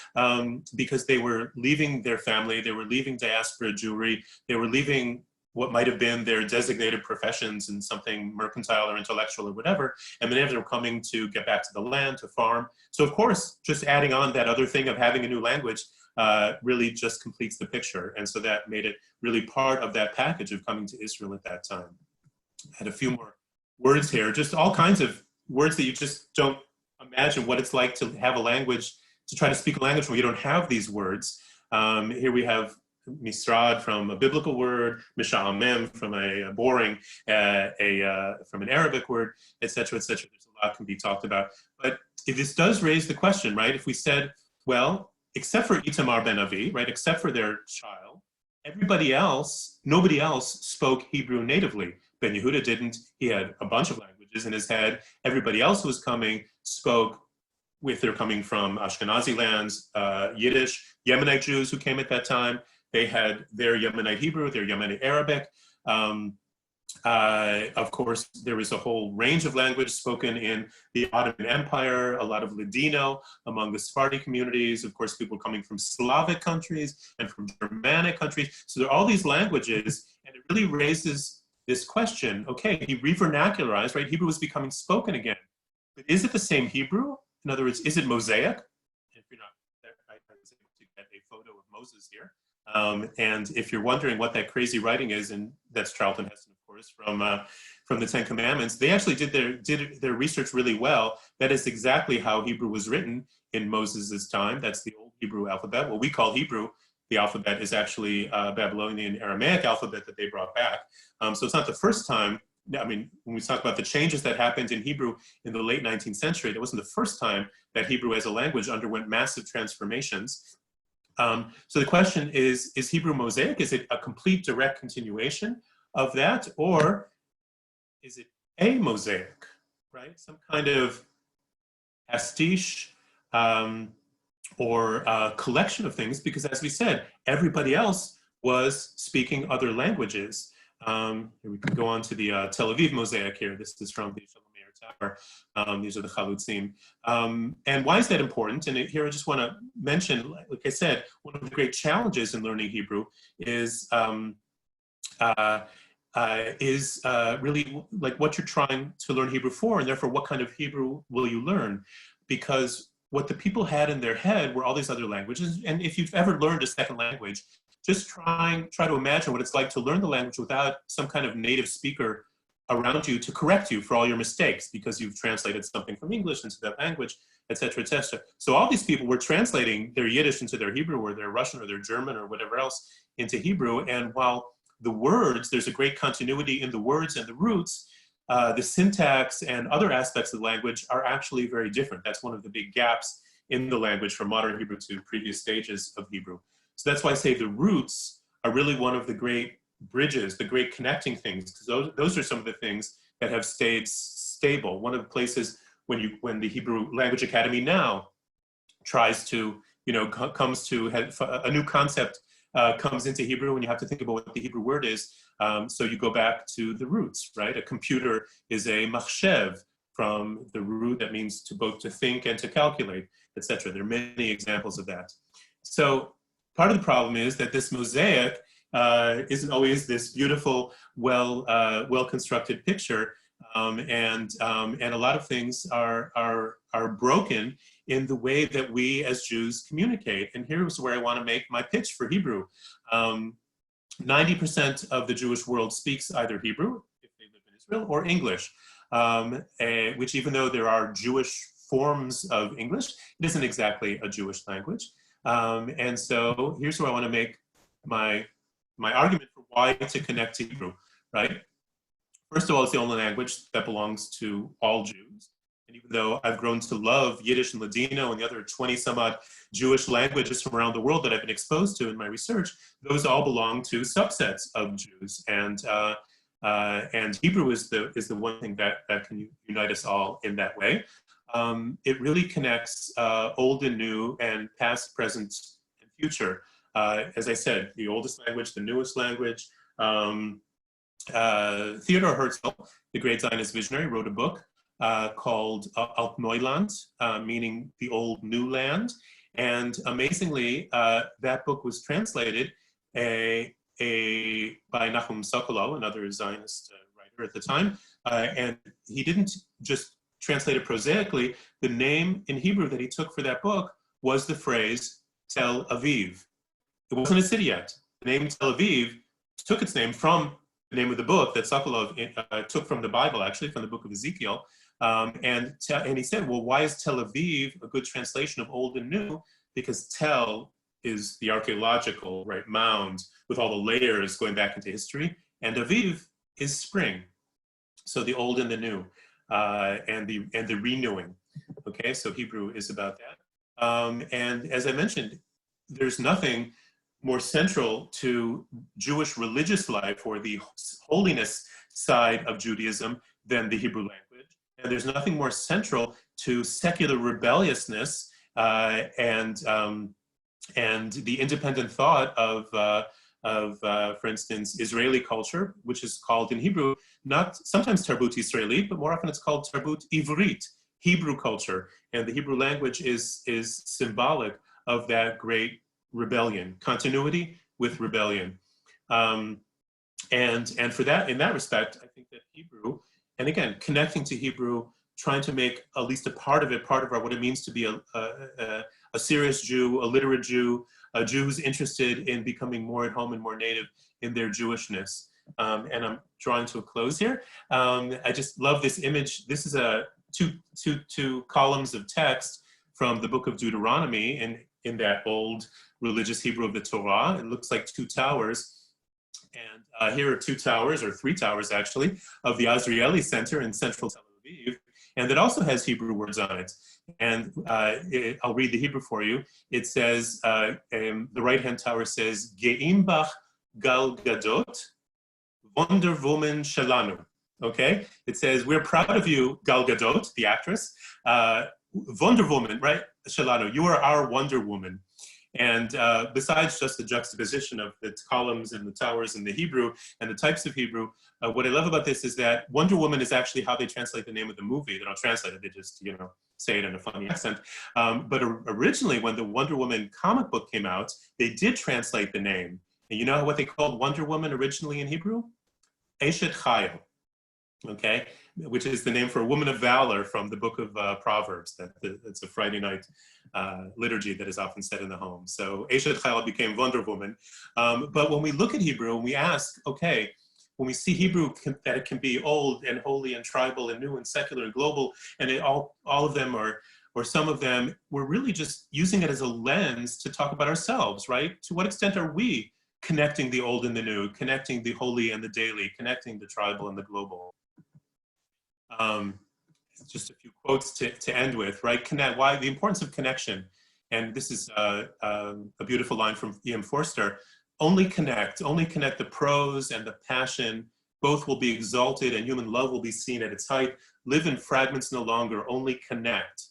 because they were leaving their family, they were leaving diaspora Jewry, they were leaving what might have been their designated professions in something mercantile or intellectual or whatever, and many of them were coming to get back to the land, to farm. So of course, just adding on that other thing of having a new language really just completes the picture. And so that made it really part of that package of coming to Israel at that time. I had a few more words here, just all kinds of words that you just don't imagine what it's like to have a language, to try to speak a language when you don't have these words. Here we have misrad from a biblical word, misha'amem from a boring, from an Arabic word, etc., etc. There's a lot can be talked about. But if this does raise the question, right? If we said, well, except for Itamar ben Avi, right, except for their child, everybody else, nobody else spoke Hebrew natively. Ben-Yehuda didn't. He had a bunch of languages in his head. Everybody else who was coming spoke, if they're coming from Ashkenazi lands, Yiddish. Yemenite Jews who came at that time, they had their Yemenite Hebrew, their Yemenite Arabic. Of course, there was a whole range of language spoken in the Ottoman Empire, a lot of Ladino among the Sephardi communities. Of course, people coming from Slavic countries and from Germanic countries. So there are all these languages, and it really raises this question. Okay, he re-vernacularized, right? Hebrew was becoming spoken again. But is it the same Hebrew? In other words, is it Mosaic? If you're not, I was able to get a photo of Moses here. And if you're wondering what that crazy writing is, and that's Charlton Heston, of course, from the Ten Commandments, they actually did their research really well. That is exactly how Hebrew was written in Moses' time. That's the old Hebrew alphabet. What we call Hebrew, the alphabet, is actually Babylonian Aramaic alphabet that they brought back. So it's not the first time. I mean, when we talk about the changes that happened in Hebrew in the late 19th century, that wasn't the first time that Hebrew as a language underwent massive transformations. So the question is Hebrew Mosaic, is it a complete direct continuation of that? Or is it a mosaic, right? Some kind of pastiche or a collection of things, because as we said, everybody else was speaking other languages. We can go on to the Tel Aviv mosaic here. This is from the Tower. These are the chalutzim. And why is that important? And here I just want to mention, like I said, one of the great challenges in learning Hebrew is really like what you're trying to learn Hebrew for, and therefore what kind of Hebrew will you learn? Because what the people had in their head were all these other languages. And if you've ever learned a second language, just try to imagine what it's like to learn the language without some kind of native speaker around you to correct you for all your mistakes because you've translated something from English into that language, et cetera, et cetera. So all these people were translating their Yiddish into their Hebrew or their Russian or their German or whatever else into Hebrew. And while the words, there's a great continuity in the words and the roots, the syntax and other aspects of the language are actually very different. That's one of the big gaps in the language from modern Hebrew to previous stages of Hebrew. So that's why I say the roots are really one of the great bridges, the great connecting things, because those are some of the things that have stayed stable. One of the places when the Hebrew Language Academy now tries to, comes to a new concept comes into Hebrew, and you have to think about what the Hebrew word is. So you go back to the roots, right? A computer is a machshev, from the root that means both to think and to calculate, etc. There are many examples of that. So part of the problem is that this mosaic isn't always this beautiful, well-constructed picture, and a lot of things are broken in the way that we as Jews communicate. And here's where I want to make my pitch for Hebrew. 90% of the Jewish world speaks either Hebrew, if they live in Israel, or English, which, even though there are Jewish forms of English, it isn't exactly a Jewish language. And so here's where I want to make my argument for why to connect to Hebrew, right? First of all, it's the only language that belongs to all Jews. And even though I've grown to love Yiddish and Ladino and the other 20 some odd Jewish languages from around the world that I've been exposed to in my research, those all belong to subsets of Jews. And Hebrew is the one thing that can unite us all in that way. It really connects old and new and past, present, and future. As I said, the oldest language, the newest language. Theodor Herzl, the great Zionist visionary, wrote a book called Alt Neuland, meaning the old new land. And amazingly, that book was translated by Nachum Sokolov, another Zionist writer at the time. And he didn't just translate it prosaically. The name in Hebrew that he took for that book was the phrase Tel Aviv. It wasn't a city yet. The name Tel Aviv took its name from the name of the book that Sokolov took from the Bible, actually, from the book of Ezekiel. And he said, well, why is Tel Aviv a good translation of old and new? Because Tel is the archaeological, right, mound with all the layers going back into history, and Aviv is spring. So the old and the new, and the renewing. Okay, so Hebrew is about that. And as I mentioned, there's nothing more central to Jewish religious life or the holiness side of Judaism than the Hebrew language. And there's nothing more central to secular rebelliousness and the independent thought of, for instance, Israeli culture, which is called in Hebrew, not sometimes Tarbut Israeli, but more often it's called Tarbut Ivrit, Hebrew culture. And the Hebrew language is symbolic of that great rebellion, continuity with rebellion. And for that, in that respect, I think that Hebrew, and again, connecting to Hebrew, trying to make at least a part of what it means to be a serious Jew, a literate Jew, a Jew who's interested in becoming more at home and more native in their Jewishness. And I'm drawing to a close here. I just love this image. This is two columns of text from the book of Deuteronomy in that old religious Hebrew of the Torah. It looks like two towers. And here are two towers, or three towers actually, of the Azrieli Center in central Tel Aviv. And it also has Hebrew words on it. And I'll read the Hebrew for you. It says, the right-hand tower says, Ge'imbach gal gadot, Wonderwoman shalanu. okay? It says, we're proud of you, Gal Gadot, the actress. Wonder Woman, right? Shalano, you are our Wonder Woman. And besides just the juxtaposition of the columns and the towers in the Hebrew and the types of Hebrew, what I love about this is that Wonder Woman is actually how they translate the name of the movie. They don't translate it, they just, you know, say it in a funny accent. But originally, when the Wonder Woman comic book came out, they did translate the name. And you know what they called Wonder Woman originally in Hebrew? Eshet Chayil, okay? Which is the name for a woman of valor from the book of Proverbs. That's a Friday night liturgy that is often said in the home. So Eshet Chayil became Wonder Woman. But when we look at Hebrew and we ask, okay, when we see Hebrew, that it can be old and holy and tribal and new and secular and global, and all of them are, or some of them, we're really just using it as a lens to talk about ourselves, right? To what extent are we connecting the old and the new, connecting the holy and the daily, connecting the tribal and the global? Just a few quotes to end with, right? Why the importance of connection. And this is a beautiful line from E.M. Forster. Only connect the prose and the passion. Both will be exalted and human love will be seen at its height. Live in fragments no longer, only connect.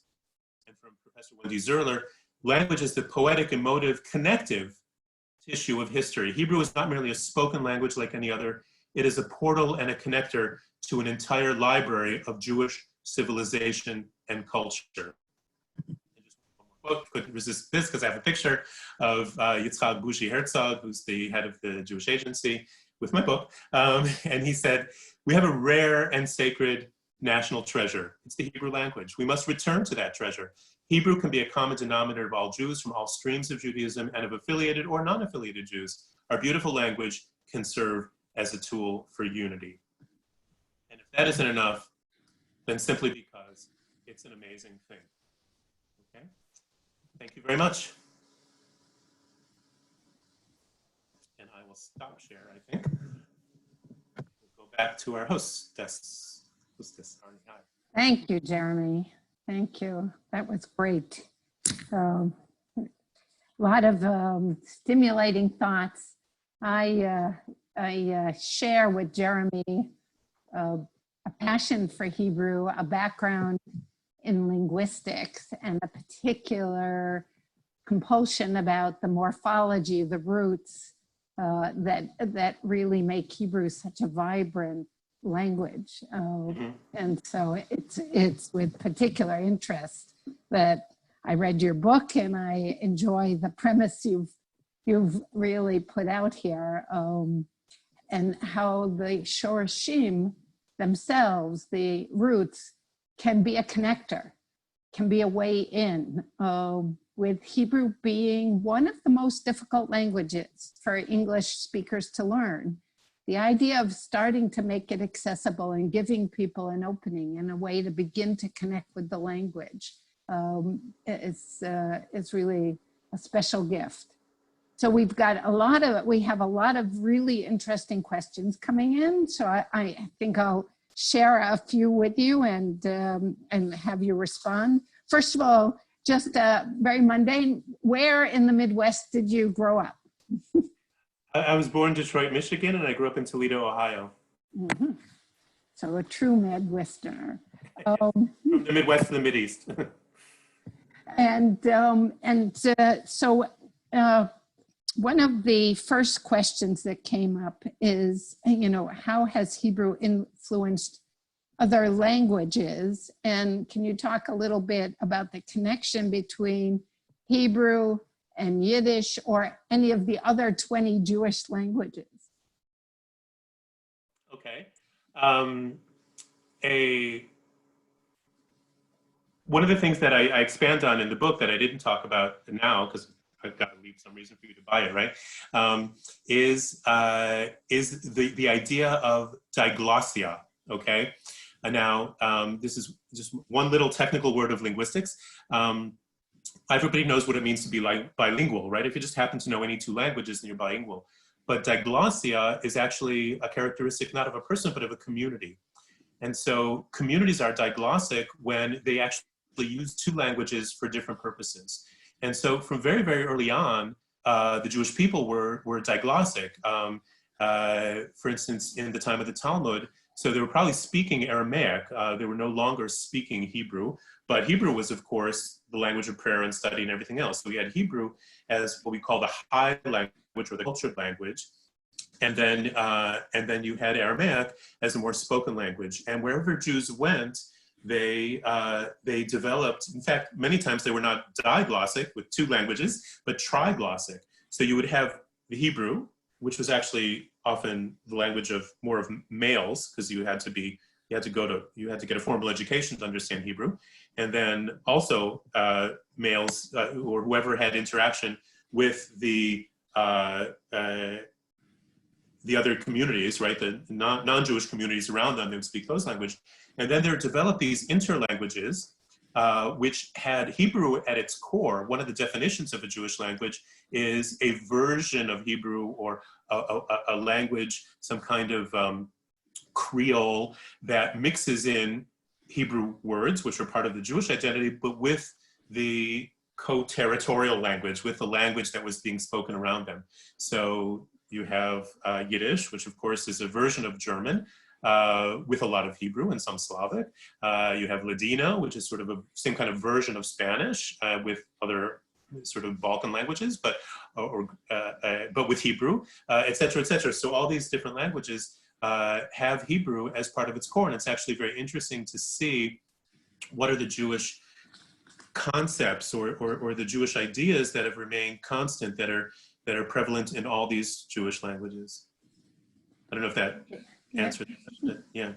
And from Professor Wendy Zerler, language is the poetic, emotive, connective tissue of history. Hebrew is not merely a spoken language like any other. It is a portal and a connector to an entire library of Jewish civilization and culture. Couldn't resist this because I have a picture of Yitzhak Bushi Herzog, who's the head of the Jewish Agency, with my book. And he said, we have a rare and sacred national treasure. It's the Hebrew language. We must return to that treasure. Hebrew can be a common denominator of all Jews from all streams of Judaism and of affiliated or non-affiliated Jews. Our beautiful language can serve as a tool for unity. And if that isn't enough, then simply because it's an amazing thing. Okay? Thank you very much. And I will stop share, I think. We'll go back to our hostess, Arnie. Hi. Thank you, Jeremy. Thank you. That was great. A lot of stimulating thoughts. I share with Jeremy a passion for Hebrew, a background in linguistics, and a particular compulsion about the morphology, the roots that really make Hebrew such a vibrant language. And so it's with particular interest that I read your book, and I enjoy the premise you've really put out here, and how the shorashim themselves, the roots, can be a connector, can be a way in, with Hebrew being one of the most difficult languages for English speakers to learn. The idea of starting to make it accessible and giving people an opening and a way to begin to connect with the language is really a special gift. So we have a lot of really interesting questions coming in. So I think I'll share a few with you and have you respond. First of all, just very mundane, where in the Midwest did you grow up? I was born in Detroit, Michigan, and I grew up in Toledo, Ohio. Mm-hmm. So a true Midwesterner. From the Midwest to the Mideast. So one of the first questions that came up is, how has Hebrew influenced other languages? And can you talk a little bit about the connection between Hebrew and Yiddish or any of the other 20 Jewish languages? Okay. One of the things that I expand on in the book that I didn't talk about now, because I've got to leave some reason for you to buy it, right? Is the idea of diglossia, okay? And now, this is just one little technical word of linguistics. Everybody knows what it means to be bilingual, right? If you just happen to know any two languages, then you're bilingual. But diglossia is actually a characteristic not of a person, but of a community. And so communities are diglossic when they actually use two languages for different purposes. And so from very, very early on, the Jewish people were diglossic. For instance, in the time of the Talmud, So they were probably speaking Aramaic. They were no longer speaking Hebrew, but Hebrew was, of course, the language of prayer and study and everything else. So we had Hebrew as what we call the high language or the cultured language. And then you had Aramaic as a more spoken language. And wherever Jews went, they developed, in fact, many times they were not diglossic with two languages, but triglossic. So you would have the Hebrew, which was actually often the language of more of males, because you had to get a formal education to understand Hebrew. And then also males or whoever had interaction with the other communities, right? The non-Jewish communities around them, they would speak those languages. And then there developed these interlanguages, which had Hebrew at its core. One of the definitions of a Jewish language is a version of Hebrew or a language, some kind of Creole that mixes in Hebrew words, which are part of the Jewish identity, but with the co-territorial language, with the language that was being spoken around them. So you have Yiddish, which of course is a version of German, with a lot of Hebrew and some Slavic. You have Ladino, which is sort of a same kind of version of Spanish with other sort of Balkan languages, but with Hebrew, et cetera, et cetera. So all these different languages have Hebrew as part of its core. And it's actually very interesting to see what are the Jewish concepts or the Jewish ideas that have remained constant, that are prevalent in all these Jewish languages. I don't know if that answered the question. Yeah.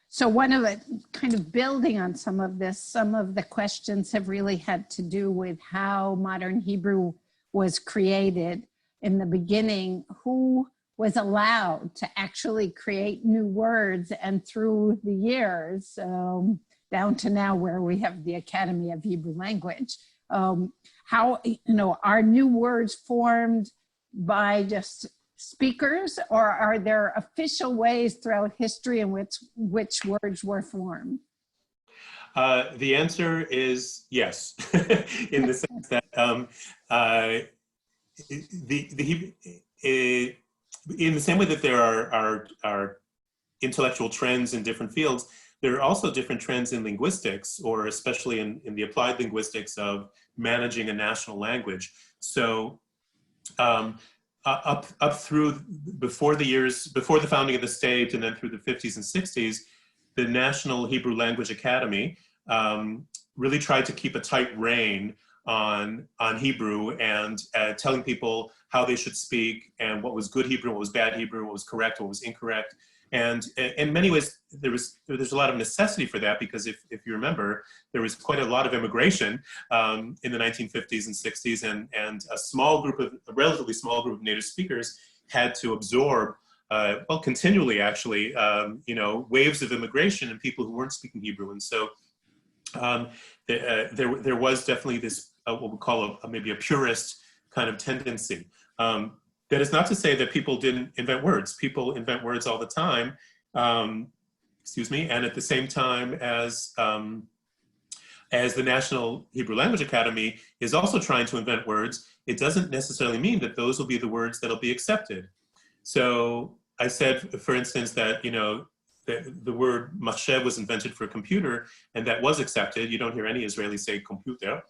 So one of it, kind of building on some of this, some of the questions have really had to do with how modern Hebrew was created. In the beginning, who was allowed to actually create new words, and through the years, down to now where we have the Academy of Hebrew Language, how, are new words formed by just speakers, or are there official ways throughout history in which words were formed? The answer is yes, in the sense that in the same way that there are intellectual trends in different fields, there are also different trends in linguistics, or especially in the applied linguistics of managing a national language. So up through before the founding of the state, and then through the 50s and 60s, the National Hebrew Language Academy really tried to keep a tight rein on Hebrew, and telling people how they should speak, and what was good Hebrew, what was bad Hebrew, what was correct, what was incorrect. And in many ways, there's a lot of necessity for that, because if you remember, there was quite a lot of immigration in the 1950s and 60s, and a relatively small group of native speakers had to absorb, continually actually, waves of immigration and people who weren't speaking Hebrew. And so there was definitely this, what we call maybe a purist kind of tendency. That is not to say that people didn't invent words. People invent words all the time, and at the same time as the National Hebrew Language Academy is also trying to invent words, it doesn't necessarily mean that those will be the words that'll be accepted. So I said, for instance, that the word machshev was invented for computer, and that was accepted. You don't hear any Israeli say computer,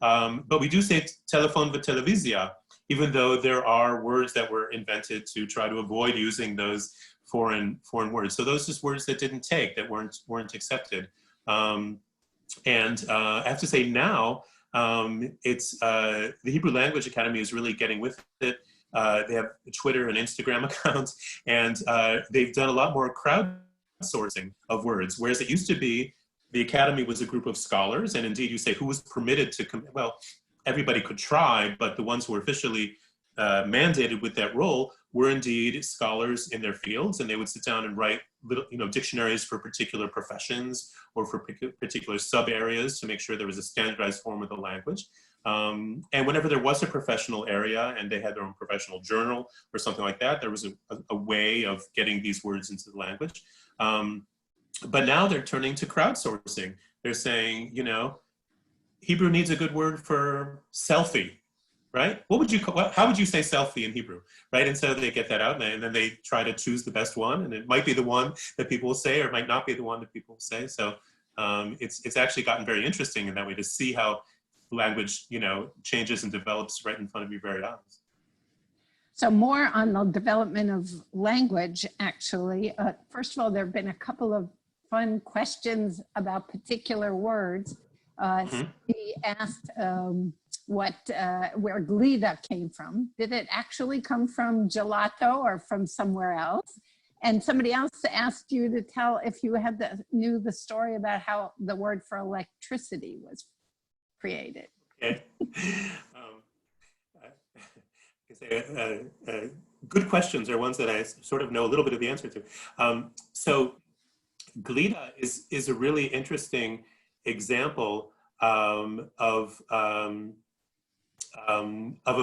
but we do say telephone v'televizia, even though there are words that were invented to try to avoid using those foreign words. So those are just words that didn't take, that weren't accepted. And I have to say now, it's the Hebrew Language Academy is really getting with it. They have a Twitter and Instagram accounts, and they've done a lot more crowdsourcing of words, whereas it used to be the Academy was a group of scholars, and indeed you say who was permitted to come, well, everybody could try, but the ones who were officially mandated with that role were indeed scholars in their fields, and they would sit down and write little, dictionaries for particular professions or for particular sub areas to make sure there was a standardized form of the language. And whenever there was a professional area and they had their own professional journal or something like that, there was a way of getting these words into the language. But now they're turning to crowdsourcing. They're saying, Hebrew needs a good word for selfie. right? What would you call, how would you say selfie in Hebrew, right? And so they get that out, and then they try to choose the best one, and it might be the one that people will say, or it might not be the one that people will say. So it's actually gotten very interesting in that way to see how language, you know, changes and develops right in front of your very eyes. So more on the development of language, actually. First of all, there have been a couple of fun questions about particular words. He asked where glida came from. Did it actually come from gelato or from somewhere else? And somebody else asked you to tell if you had knew the story about how the word for electricity was created. Okay. Good questions are ones that I sort of know a little bit of the answer to. So glida is a really interesting example of a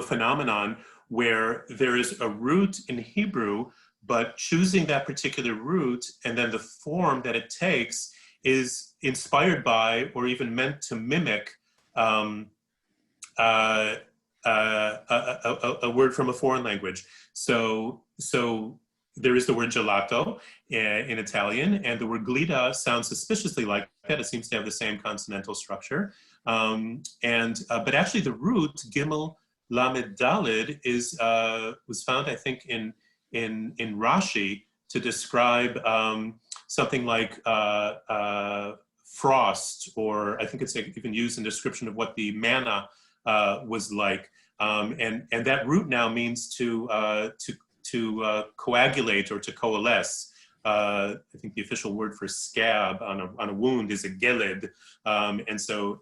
phenomenon where there is a root in Hebrew, but choosing that particular root and then the form that it takes is inspired by or even meant to mimic a word from a foreign language. So there is the word gelato in Italian, and the word glida sounds suspiciously like that. It seems to have the same consonantal structure. But actually the root gimel lamed dalid was found, I think, in Rashi to describe something like frost, or I think it's even used in description of what the manna was like. And that root now means to coagulate or to coalesce. I think the official word for scab on a wound is a geled. And so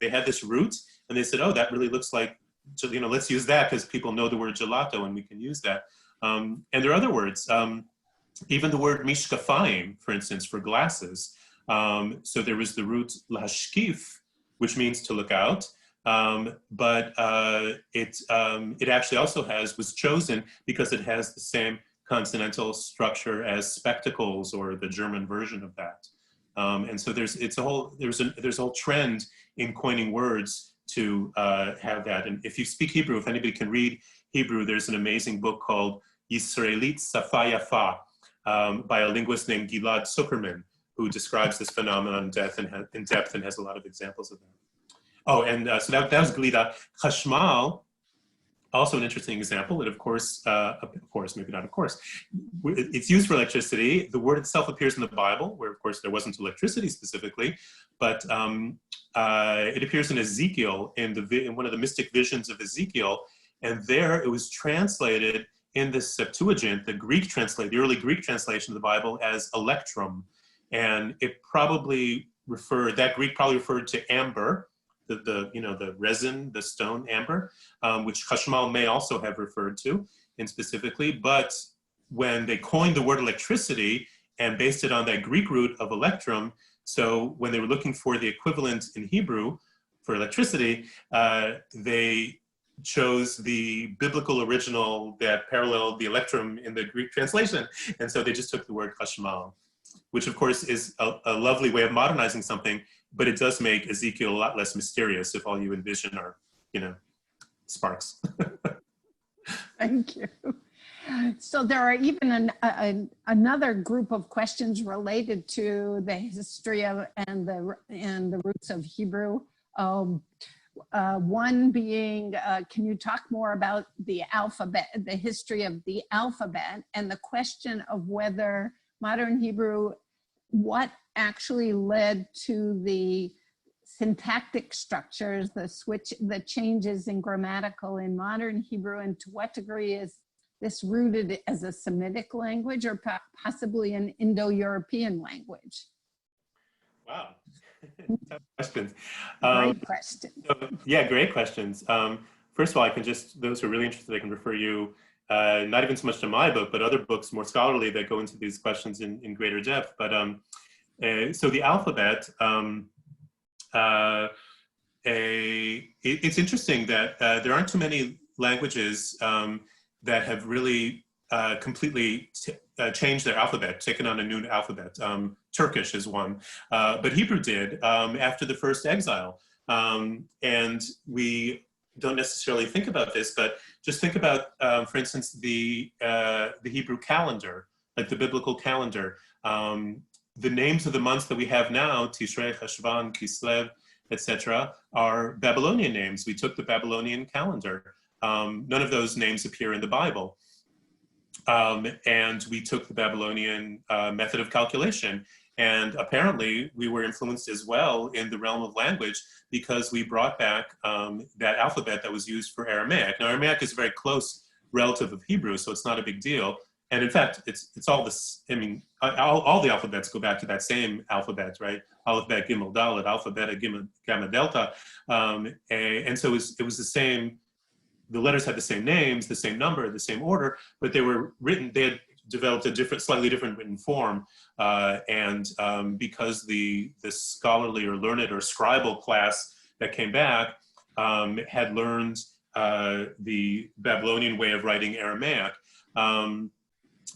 they had this root, and they said, oh, that really looks like, you know, let's use that because people know the word gelato and we can use that. And there are other words, even the word mishkafayim, for instance, for glasses. So there was the root lahashkif, which means to look out. But it actually also was chosen because it has the same consonantal structure as spectacles, or the German version of that. And so there's a whole trend in coining words to have that. And if you speak Hebrew, if anybody can read Hebrew, there's an amazing book called Yisraelit Safa Yafa by a linguist named Gilad Zuckerman, who describes this phenomenon in depth and has a lot of examples of that. Oh, and so that was glida. Chashmal, also an interesting example. And of course, maybe not of course, it's used for electricity. The word itself appears in the Bible, where of course there wasn't electricity specifically, but it appears in Ezekiel, in one of the mystic visions of Ezekiel. And there it was translated in the Septuagint, the early Greek translation of the Bible, as electrum. And it probably referred to amber, the resin, the stone amber, which Chashmal may also have referred to specifically. But when they coined the word electricity and based it on that Greek root of electrum, so when they were looking for the equivalent in Hebrew for electricity, they chose the biblical original that paralleled the electrum in the Greek translation. And so they just took the word Chashmal, which of course is a lovely way of modernizing something, but it does make Ezekiel a lot less mysterious if all you envision are, sparks. Thank you. So there are even another group of questions related to the history of and the roots of Hebrew. One being, can you talk more about the alphabet, the history of the alphabet, and the question of whether modern Hebrew, what actually led to the syntactic structures, the changes in grammatical in modern Hebrew, and to what degree is this rooted as a Semitic language or possibly an Indo-European language? Wow, tough questions. Great question. Yeah, great questions. First of all, those who are really interested, I can refer you not even so much to my book, but other books more scholarly that go into these questions in greater depth. But so the alphabet, it's interesting that there aren't too many languages that have really completely changed their alphabet, taken on a new alphabet. Turkish is one, but Hebrew did after the first exile. And we don't necessarily think about this, but just think about, for instance, the Hebrew calendar, like the biblical calendar. The names of the months that we have now, Tishrei, Cheshvan, Kislev, etc., are Babylonian names. We took the Babylonian calendar. None of those names appear in the Bible. And we took the Babylonian method of calculation. And apparently we were influenced as well in the realm of language because we brought back that alphabet that was used for Aramaic. Now, Aramaic is a very close relative of Hebrew, so it's not a big deal. And in fact, it's all this, I mean, all the alphabets go back to that same alphabet, right? Aleph, Bet, Gimel, Dalet, Alphabetic, Gamma, Delta. And so it was the same, the letters had the same names, the same number, the same order, but they were written, they had developed a slightly different written form. Because the scholarly or learned or scribal class that came back had learned the Babylonian way of writing Aramaic.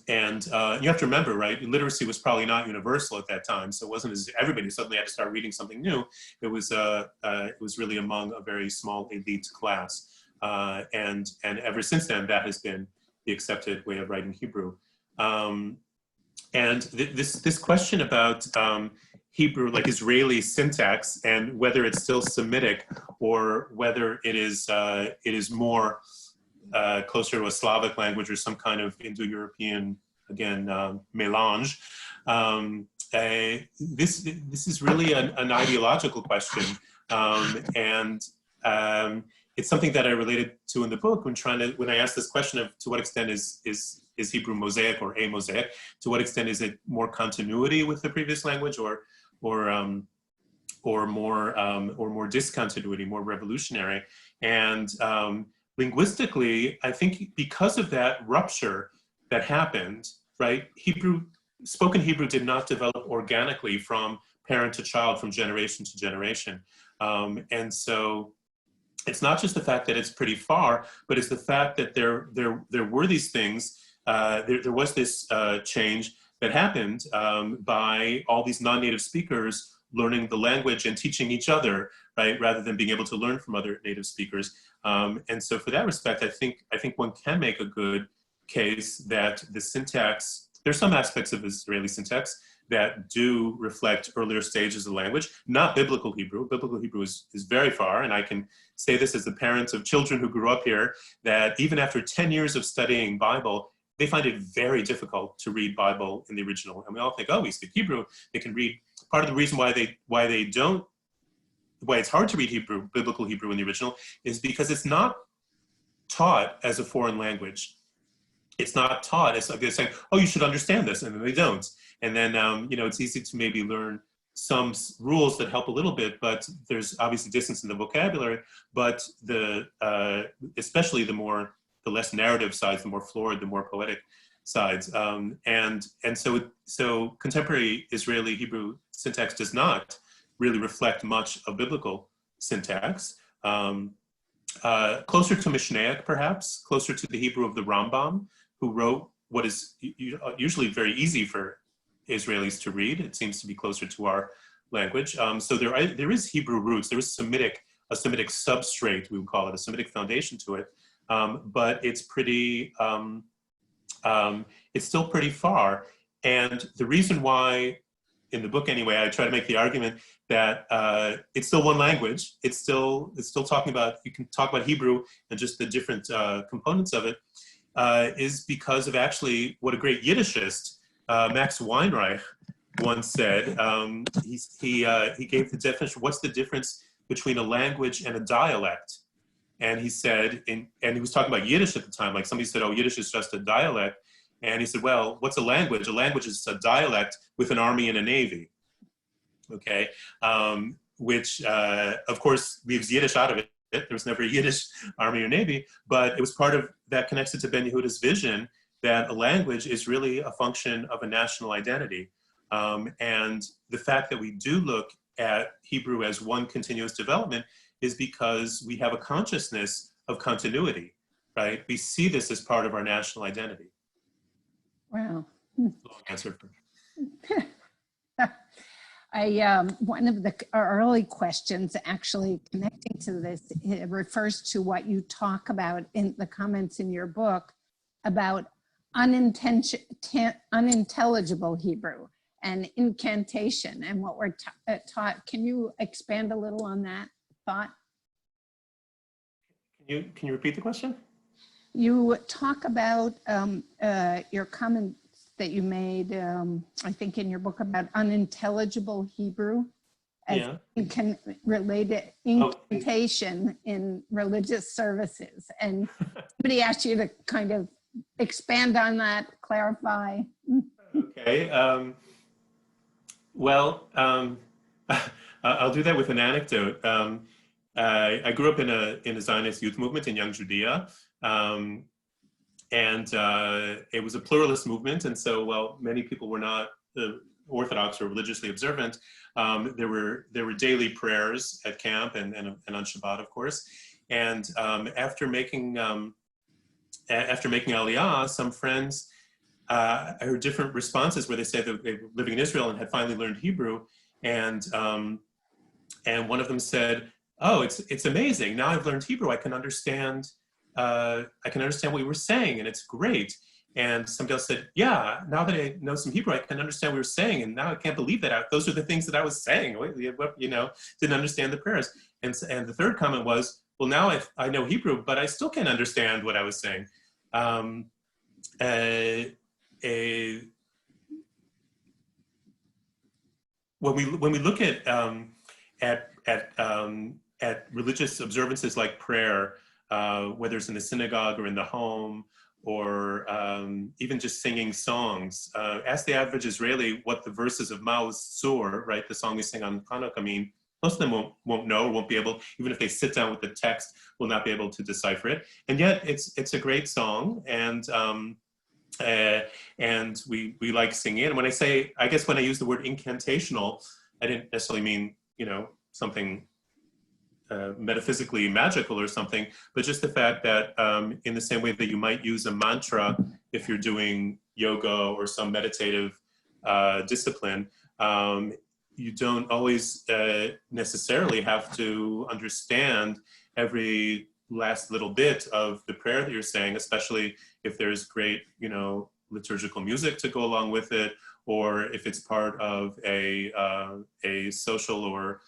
And you have to remember, right, literacy was probably not universal at that time, so it wasn't as everybody suddenly had to start reading something new. It was really among a very small elite class. And ever since then, that has been the accepted way of writing Hebrew. And this question about Hebrew, like Israeli syntax, and whether it's still Semitic or whether it is more closer to a Slavic language or some kind of Indo-European, again, mélange. This is really an ideological question, and it's something that I related to in the book when I asked this question of to what extent is Hebrew Mosaic or a Mosaic, to what extent is it more continuity with the previous language or more discontinuity, more revolutionary. And linguistically, I think because of that rupture that happened, right, spoken Hebrew did not develop organically from parent to child, from generation to generation. And so it's not just the fact that it's pretty far, but it's the fact that there were these things, there was this change that happened by all these non-native speakers learning the language and teaching each other, right, rather than being able to learn from other native speakers. And so for that respect, I think one can make a good case that the syntax, there's some aspects of Israeli syntax that do reflect earlier stages of the language, not biblical Hebrew. Biblical Hebrew is very far, and I can say this as the parents of children who grew up here, that even after 10 years of studying Bible, they find it very difficult to read Bible in the original. And we all think, oh, we speak Hebrew, they can read. Part of the reason why it's hard to read Hebrew, biblical Hebrew in the original, is because it's not taught as a foreign language. It's not taught as like they're saying, oh, you should understand this, and then they don't. And then, it's easy to maybe learn some rules that help a little bit, but there's obviously distance in the vocabulary, but especially the less narrative sides, the more florid, the more poetic sides. And so contemporary Israeli Hebrew syntax does not really reflect much of biblical syntax. Closer to Mishnaic, perhaps, closer to the Hebrew of the Rambam, who wrote what is usually very easy for Israelis to read. It seems to be closer to our language. So there is Hebrew roots. There is a Semitic substrate, we would call it, a Semitic foundation to it. But it's pretty, it's still pretty far. And the reason why, in the book anyway, I try to make the argument that it's still one language. It's still talking about, you can talk about Hebrew and just the different components of it, is because of actually what a great Yiddishist, Max Weinreich, once said. He gave the definition, what's the difference between a language and a dialect? And he said, and he was talking about Yiddish at the time, like somebody said, oh, Yiddish is just a dialect. And he said, well, what's a language? A language is a dialect with an army and a navy, okay? Which, of course, leaves Yiddish out of it. There was never a Yiddish army or navy, but it was part of that connects it to Ben-Yehuda's vision that a language is really a function of a national identity. And the fact that we do look at Hebrew as one continuous development is because we have a consciousness of continuity, right? We see this as part of our national identity. Wow. Long answer. One of the early questions actually connecting to this, it refers to what you talk about in the comments in your book about unintelligible Hebrew and incantation and what we're taught. Can you expand a little on that thought? Can you repeat the question? You talk about your comments that you made, I think in your book, about unintelligible Hebrew as related incantation in religious services. And somebody asked you to kind of expand on that, clarify. Okay. I'll do that with an anecdote. I grew up in a Zionist youth movement in young Judea. And it was a pluralist movement, and so while many people were not Orthodox or religiously observant, there were daily prayers at camp and on Shabbat, of course. And after making Aliyah, some friends I heard different responses where they said that they were living in Israel and had finally learned Hebrew, and one of them said, "Oh, it's amazing! Now I've learned Hebrew. I can understand what you were saying, and it's great." And somebody else said, "Yeah, now that I know some Hebrew, I can understand what you were saying, and now I can't believe that those are the things that I was saying. Didn't understand the prayers." And the third comment was, "Well, now I know Hebrew, but I still can't understand what I was saying." When we look at religious observances like prayer, whether it's in the synagogue or in the home, or even just singing songs. Ask the average Israeli what the verses of Mao's Sur, right, the song we sing on Hanukkah, mean. Most of them won't know, won't be able, even if they sit down with the text, will not be able to decipher it. And yet it's a great song, and we like singing it. And when I guess when I use the word incantational, I didn't necessarily mean, something metaphysically magical or something, but just the fact that in the same way that you might use a mantra if you're doing yoga or some meditative discipline, you don't always necessarily have to understand every last little bit of the prayer that you're saying, especially if there's great, liturgical music to go along with it, or if it's part of a social or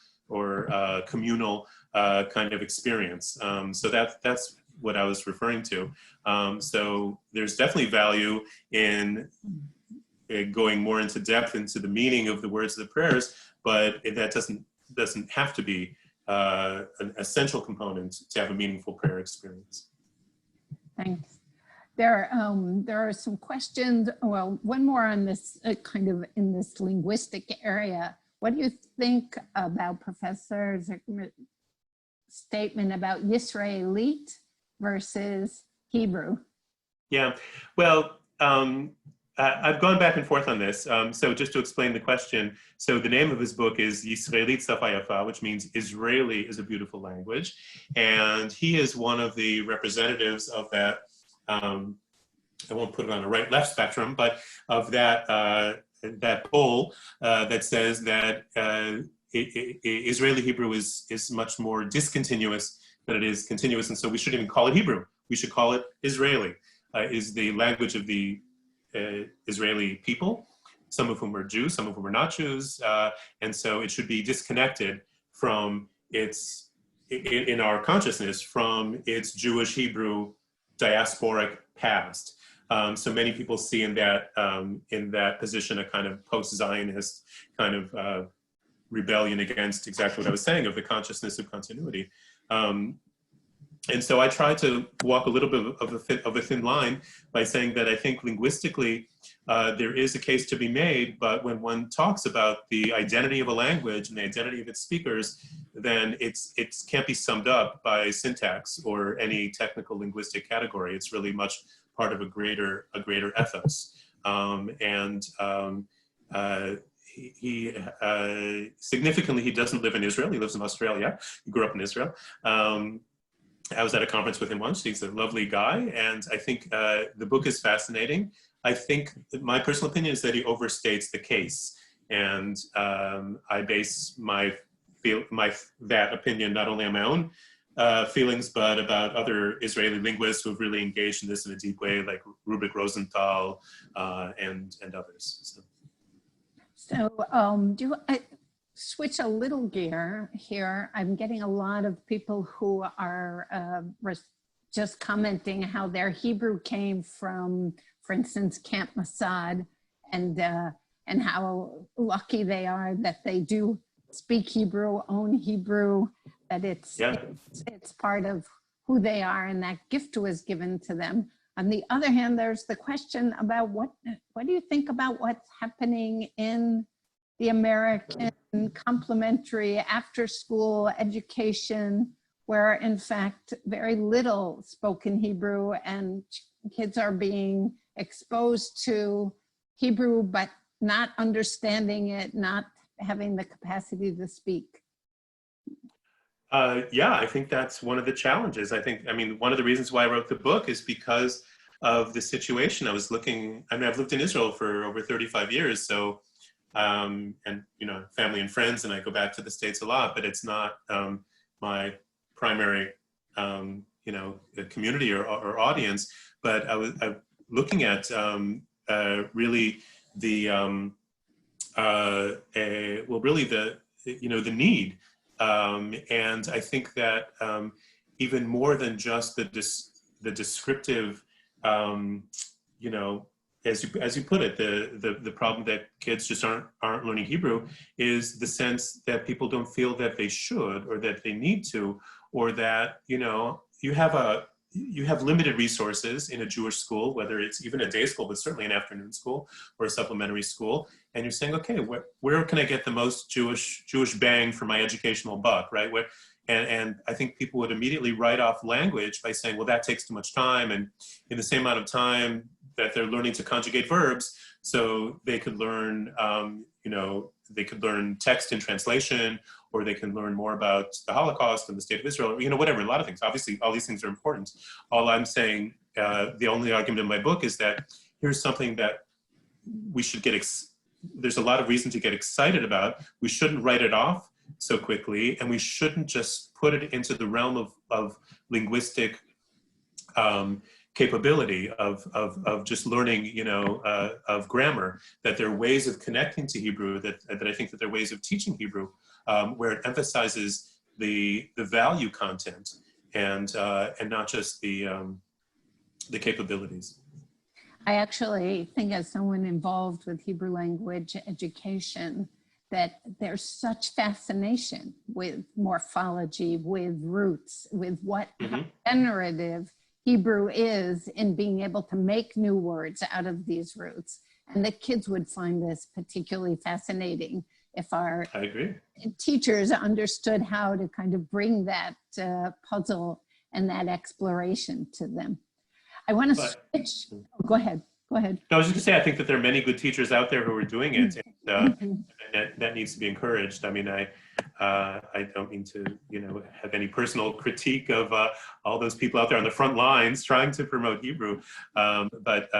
communal kind of experience. So that's what I was referring to. So there's definitely value in going more into depth into the meaning of the words of the prayers, but that doesn't have to be an essential component to have a meaningful prayer experience. Thanks. There are some questions. Well, one more on this kind of in this linguistic area. What do you think about Professor Zuckerman's statement about Yisraelit versus Hebrew? Yeah, well, I've gone back and forth on this. So just to explain the question, so the name of his book is Yisraelit Safa Yafa, which means Israeli is a beautiful language. And he is one of the representatives of that, I won't put it on a right-left spectrum, but of that that poll that says that Israeli Hebrew is much more discontinuous than it is continuous, and so we shouldn't even call it Hebrew. We should call it Israeli. Is the language of the Israeli people, some of whom are Jews, some of whom are not Jews, and so it should be disconnected from its, in our consciousness, from its Jewish Hebrew diasporic past. So many people see in that position a kind of post-Zionist kind of rebellion against exactly what I was saying of the consciousness of continuity. And so I try to walk a little bit of a thin line by saying that I think linguistically there is a case to be made, but when one talks about the identity of a language and the identity of its speakers, then it can't be summed up by syntax or any technical linguistic category. It's really much part of a greater ethos. Significantly, he doesn't live in Israel. He lives in Australia. He grew up in Israel. I was at a conference with him once. He's a lovely guy, and I think the book is fascinating. I think my personal opinion is that he overstates the case. And I base that opinion not only on my own feelings, but about other Israeli linguists who have really engaged in this in a deep way, like Rubik Rosenthal and others. So do I switch a little gear here? I'm getting a lot of people who are just commenting how their Hebrew came from, for instance, Camp Masad, and how lucky they are that they do speak Hebrew, own Hebrew, that it's part of who they are, and that gift was given to them. On the other hand, there's the question about what do you think about what's happening in the American complementary after-school education, where in fact very little spoken Hebrew, and kids are being exposed to Hebrew but not understanding it, not having the capacity to speak? Yeah, I think that's one of the challenges. I mean, one of the reasons why I wrote the book is because of the situation. I've lived in Israel for over 35 years, so, and, family and friends, and I go back to the States a lot, but it's not my primary, community or audience. But I was looking at really the, the need. And I think that even more than just the descriptive, as you put it, the problem that kids just aren't learning Hebrew is the sense that people don't feel that they should, or that they need to, or that you have limited resources in a Jewish school, whether it's even a day school, but certainly an afternoon school or a supplementary school. And you're saying, okay, where can I get the most Jewish bang for my educational buck, right? And I think people would immediately write off language by saying, well, that takes too much time. And in the same amount of time that they're learning to conjugate verbs, so they could learn, they could learn text and translation, or they can learn more about the Holocaust and the state of Israel, or whatever, a lot of things. Obviously, all these things are important. All I'm saying, the only argument in my book is that here's something that we should there's a lot of reason to get excited about. We shouldn't write it off so quickly, and we shouldn't just put it into the realm of linguistic capability of just learning, of grammar, that there are ways of connecting to Hebrew, that I think that there are ways of teaching Hebrew, where it emphasizes the value content and not just the capabilities. I actually think, as someone involved with Hebrew language education, that there's such fascination with morphology, with roots, with what generative Hebrew is in being able to make new words out of these roots. And the kids would find this particularly fascinating if our teachers understood how to kind of bring that puzzle and that exploration to them. I want to switch. Oh, go ahead. No, I was just going to say, I think that there are many good teachers out there who are doing it, and that needs to be encouraged. I mean, I don't mean to, have any personal critique of all those people out there on the front lines trying to promote Hebrew, but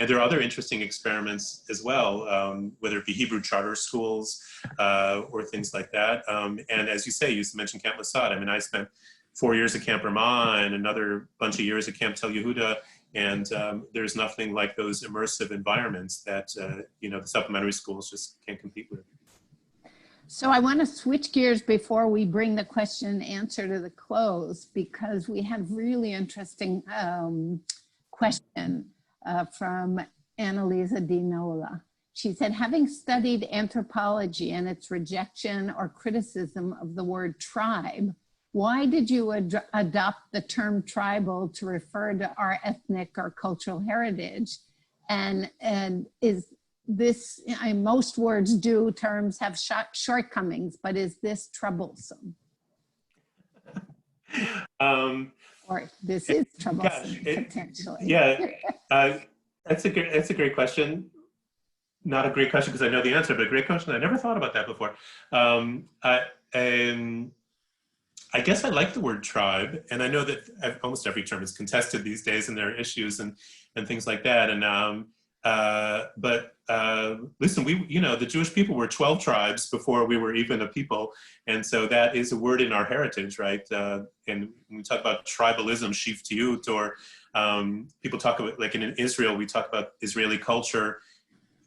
and there are other interesting experiments as well, whether it be Hebrew charter schools or things like that. And as you say, you mentioned Camp Masad. I mean, I spent 4 years at Camp Rein and another bunch of years at Camp Tel Yehuda. And there's nothing like those immersive environments that, the supplementary schools just can't compete with. So I want to switch gears before we bring the question and answer to the close, because we have really interesting question from Eliezer Ben-Yehuda. She said, having studied anthropology and its rejection or criticism of the word tribe, why did you adopt the term tribal to refer to our ethnic or cultural heritage? And is this, most words do, terms have shortcomings, but is this troublesome? Or this is troublesome, potentially. Yeah, that's a great question. Not a great question because I know the answer, but a great question. I never thought about that before. I guess I like the word tribe, and I know that almost every term is contested these days, and there are issues and things like that. And Listen, the Jewish people were 12 tribes before we were even a people. And so that is a word in our heritage, right? And when we talk about tribalism, shiftiyut, or people talk about, like in Israel, we talk about Israeli culture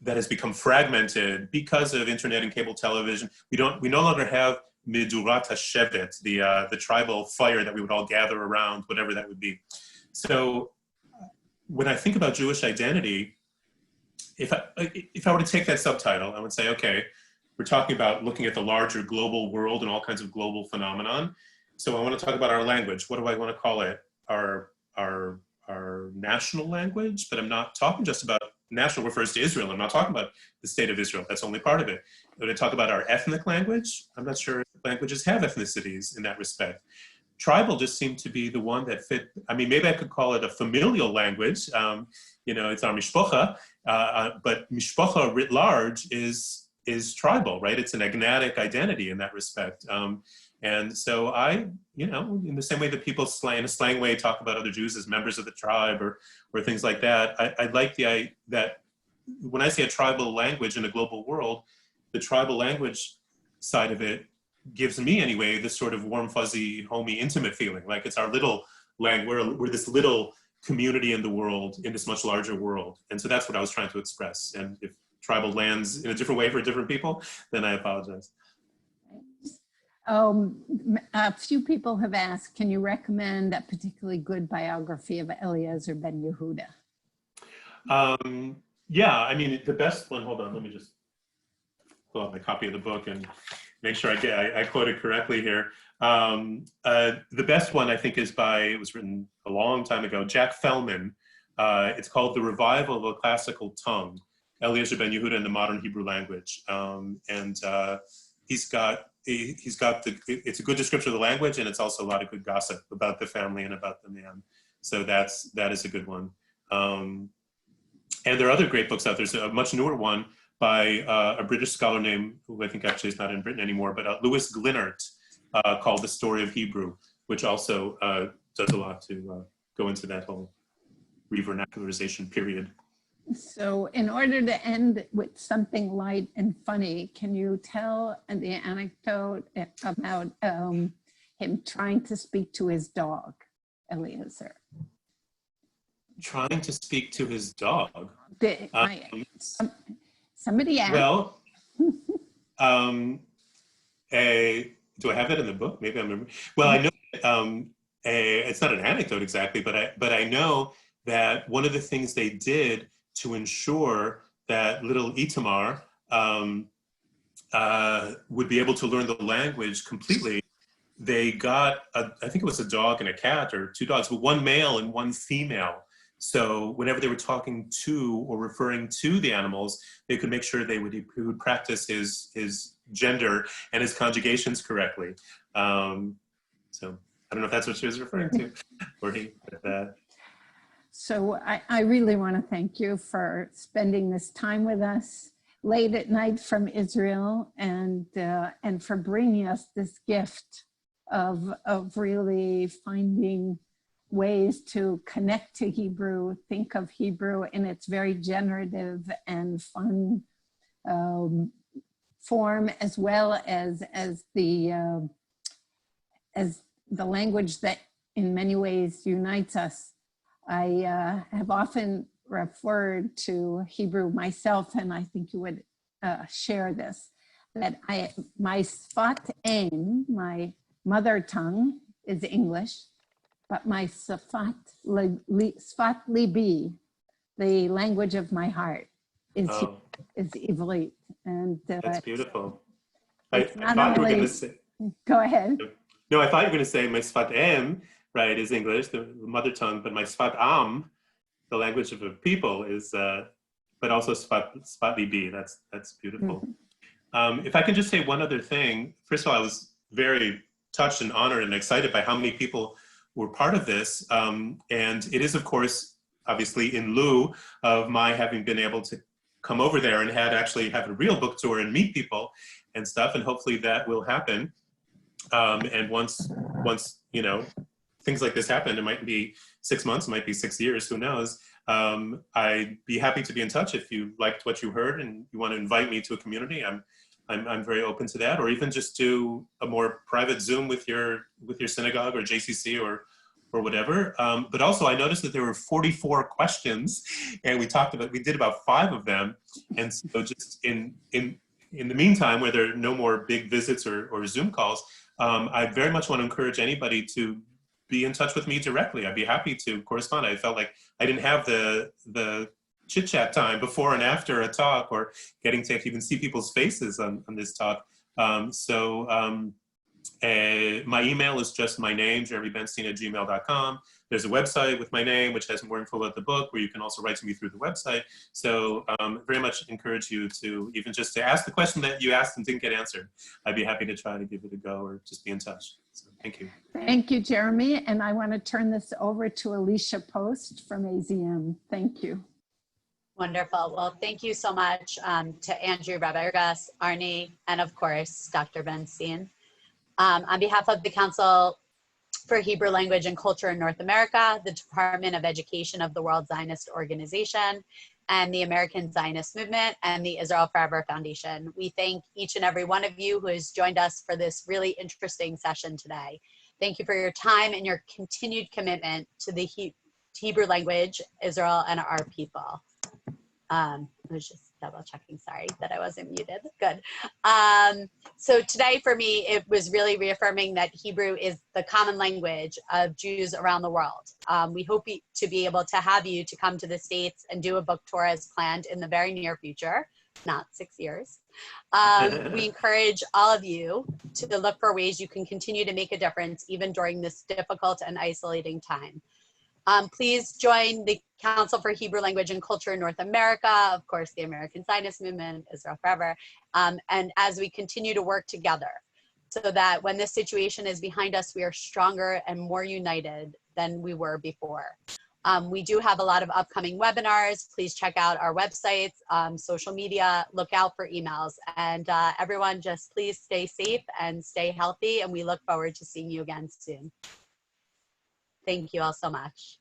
that has become fragmented because of internet and cable television. We no longer have Midurat HaShevet, the tribal fire that we would all gather around, whatever that would be. So when I think about Jewish identity, if I were to take that subtitle, I would say, okay, we're talking about looking at the larger global world and all kinds of global phenomenon. So I want to talk about our language. What do I want to call it? Our national language, but I'm not talking just about national refers to Israel. I'm not talking about the state of Israel. That's only part of it. When I talk about our ethnic language, I'm not sure if languages have ethnicities in that respect. Tribal just seemed to be the one that fit. I mean, maybe I could call it a familial language. It's our mishpocha, but mishpocha writ large is tribal, right? It's an agnatic identity in that respect. And so in the same way that people in a slang way talk about other Jews as members of the tribe or things like that, I like that when I say a tribal language in a global world, the tribal language side of it gives me anyway this sort of warm, fuzzy, homey, intimate feeling. Like it's our little language, we're this little community in the world, in this much larger world. And so that's what I was trying to express. And if tribal lands in a different way for different people, then I apologize. A few people have asked, can you recommend a particularly good biography of Eliezer Ben-Yehuda? Yeah, I mean, the best one, hold on, let me just pull out my copy of the book and make sure I quote it correctly here. The best one, I think, is it was written a long time ago, Jack Fellman. It's called The Revival of a Classical Tongue, Eliezer Ben-Yehuda in the Modern Hebrew Language. It's a good description of the language, and it's also a lot of good gossip about the family and about the man. So that is a good one. And there are other great books out there. There's a much newer one by a British scholar named, who I think actually is not in Britain anymore, but Lewis Glinert, called The Story of Hebrew, which also does a lot to go into that whole revernacularization period. So in order to end with something light and funny, can you tell the anecdote about him trying to speak to his dog, Eliezer? Trying to speak to his dog? Somebody asked. Well, do I have that in the book? Maybe I remember. Well, I know it's not an anecdote exactly, but I know that one of the things they did to ensure that little Itamar would be able to learn the language completely, they got, I think it was a dog and a cat, or two dogs, but one male and one female. So whenever they were talking to or referring to the animals, they could make sure he would practice his gender and his conjugations correctly. So I don't know if that's what she was referring to, or he did that. So I really want to thank you for spending this time with us late at night from Israel, and for bringing us this gift of really finding ways to connect to Hebrew, think of Hebrew in its very generative and fun form, as well as the language that in many ways unites us. I have often referred to Hebrew myself, and I think you would share this, that my sfat aim, my mother tongue, is English, but my sfat libi, the language of my heart, is Ivrit. And that's beautiful. I thought you were going to say. Go ahead. No, I thought you were going to say my sfat em, right, is English, the mother tongue, but my sfat am, the language of a people, is, but also sfat libi. That's beautiful. Mm-hmm. If I can just say one other thing. First of all, I was very touched and honored and excited by how many people were part of this. And it is, of course, obviously in lieu of my having been able to come over there and actually have a real book tour and meet people and stuff. And hopefully that will happen. And once things like this happen. It might be 6 months, it might be 6 years, who knows. I'd be happy to be in touch if you liked what you heard and you want to invite me to a community. I'm very open to that, or even just do a more private Zoom with your synagogue or JCC or whatever. But also I noticed that there were 44 questions, and we did about 5 of them. And so just in the meantime, where there are no more big visits or Zoom calls, I very much want to encourage anybody to be in touch with me directly. I'd be happy to correspond. I felt like I didn't have the chit chat time before and after a talk, or getting to even see people's faces on this talk. My email is just my name, jeremybenstein@gmail.com. There's a website with my name, which has more info about the book, where you can also write to me through the website. So very much encourage you to even just to ask the question that you asked and didn't get answered. I'd be happy to try to give it a go, or just be in touch. So thank you. Thank you, Jeremy. And I want to turn this over to Alicia Post from AZM. Thank you. Wonderful. Well, thank you so much to Andrew, Rabbi Ergas, Arnie, and of course, Dr. Benstein. On behalf of the Council for Hebrew Language and Culture in North America, the Department of Education of the World Zionist Organization, and the American Zionist Movement, and the Israel Forever Foundation, we thank each and every one of you who has joined us for this really interesting session today. Thank you for your time and your continued commitment to the Hebrew language, Israel, and our people. I was just double checking, sorry that I wasn't muted. Good. So today for me, it was really reaffirming that Hebrew is the common language of Jews around the world. We hope to be able to have you to come to the States and do a book tour as planned in the very near future, not 6 years. We encourage all of you to look for ways you can continue to make a difference even during this difficult and isolating time. Please join the Council for Hebrew Language and Culture in North America, of course, the American Zionist Movement, Israel Forever, and as we continue to work together so that when this situation is behind us, we are stronger and more united than we were before. We do have a lot of upcoming webinars. Please check out our websites, social media, look out for emails, and everyone just please stay safe and stay healthy, and we look forward to seeing you again soon. Thank you all so much.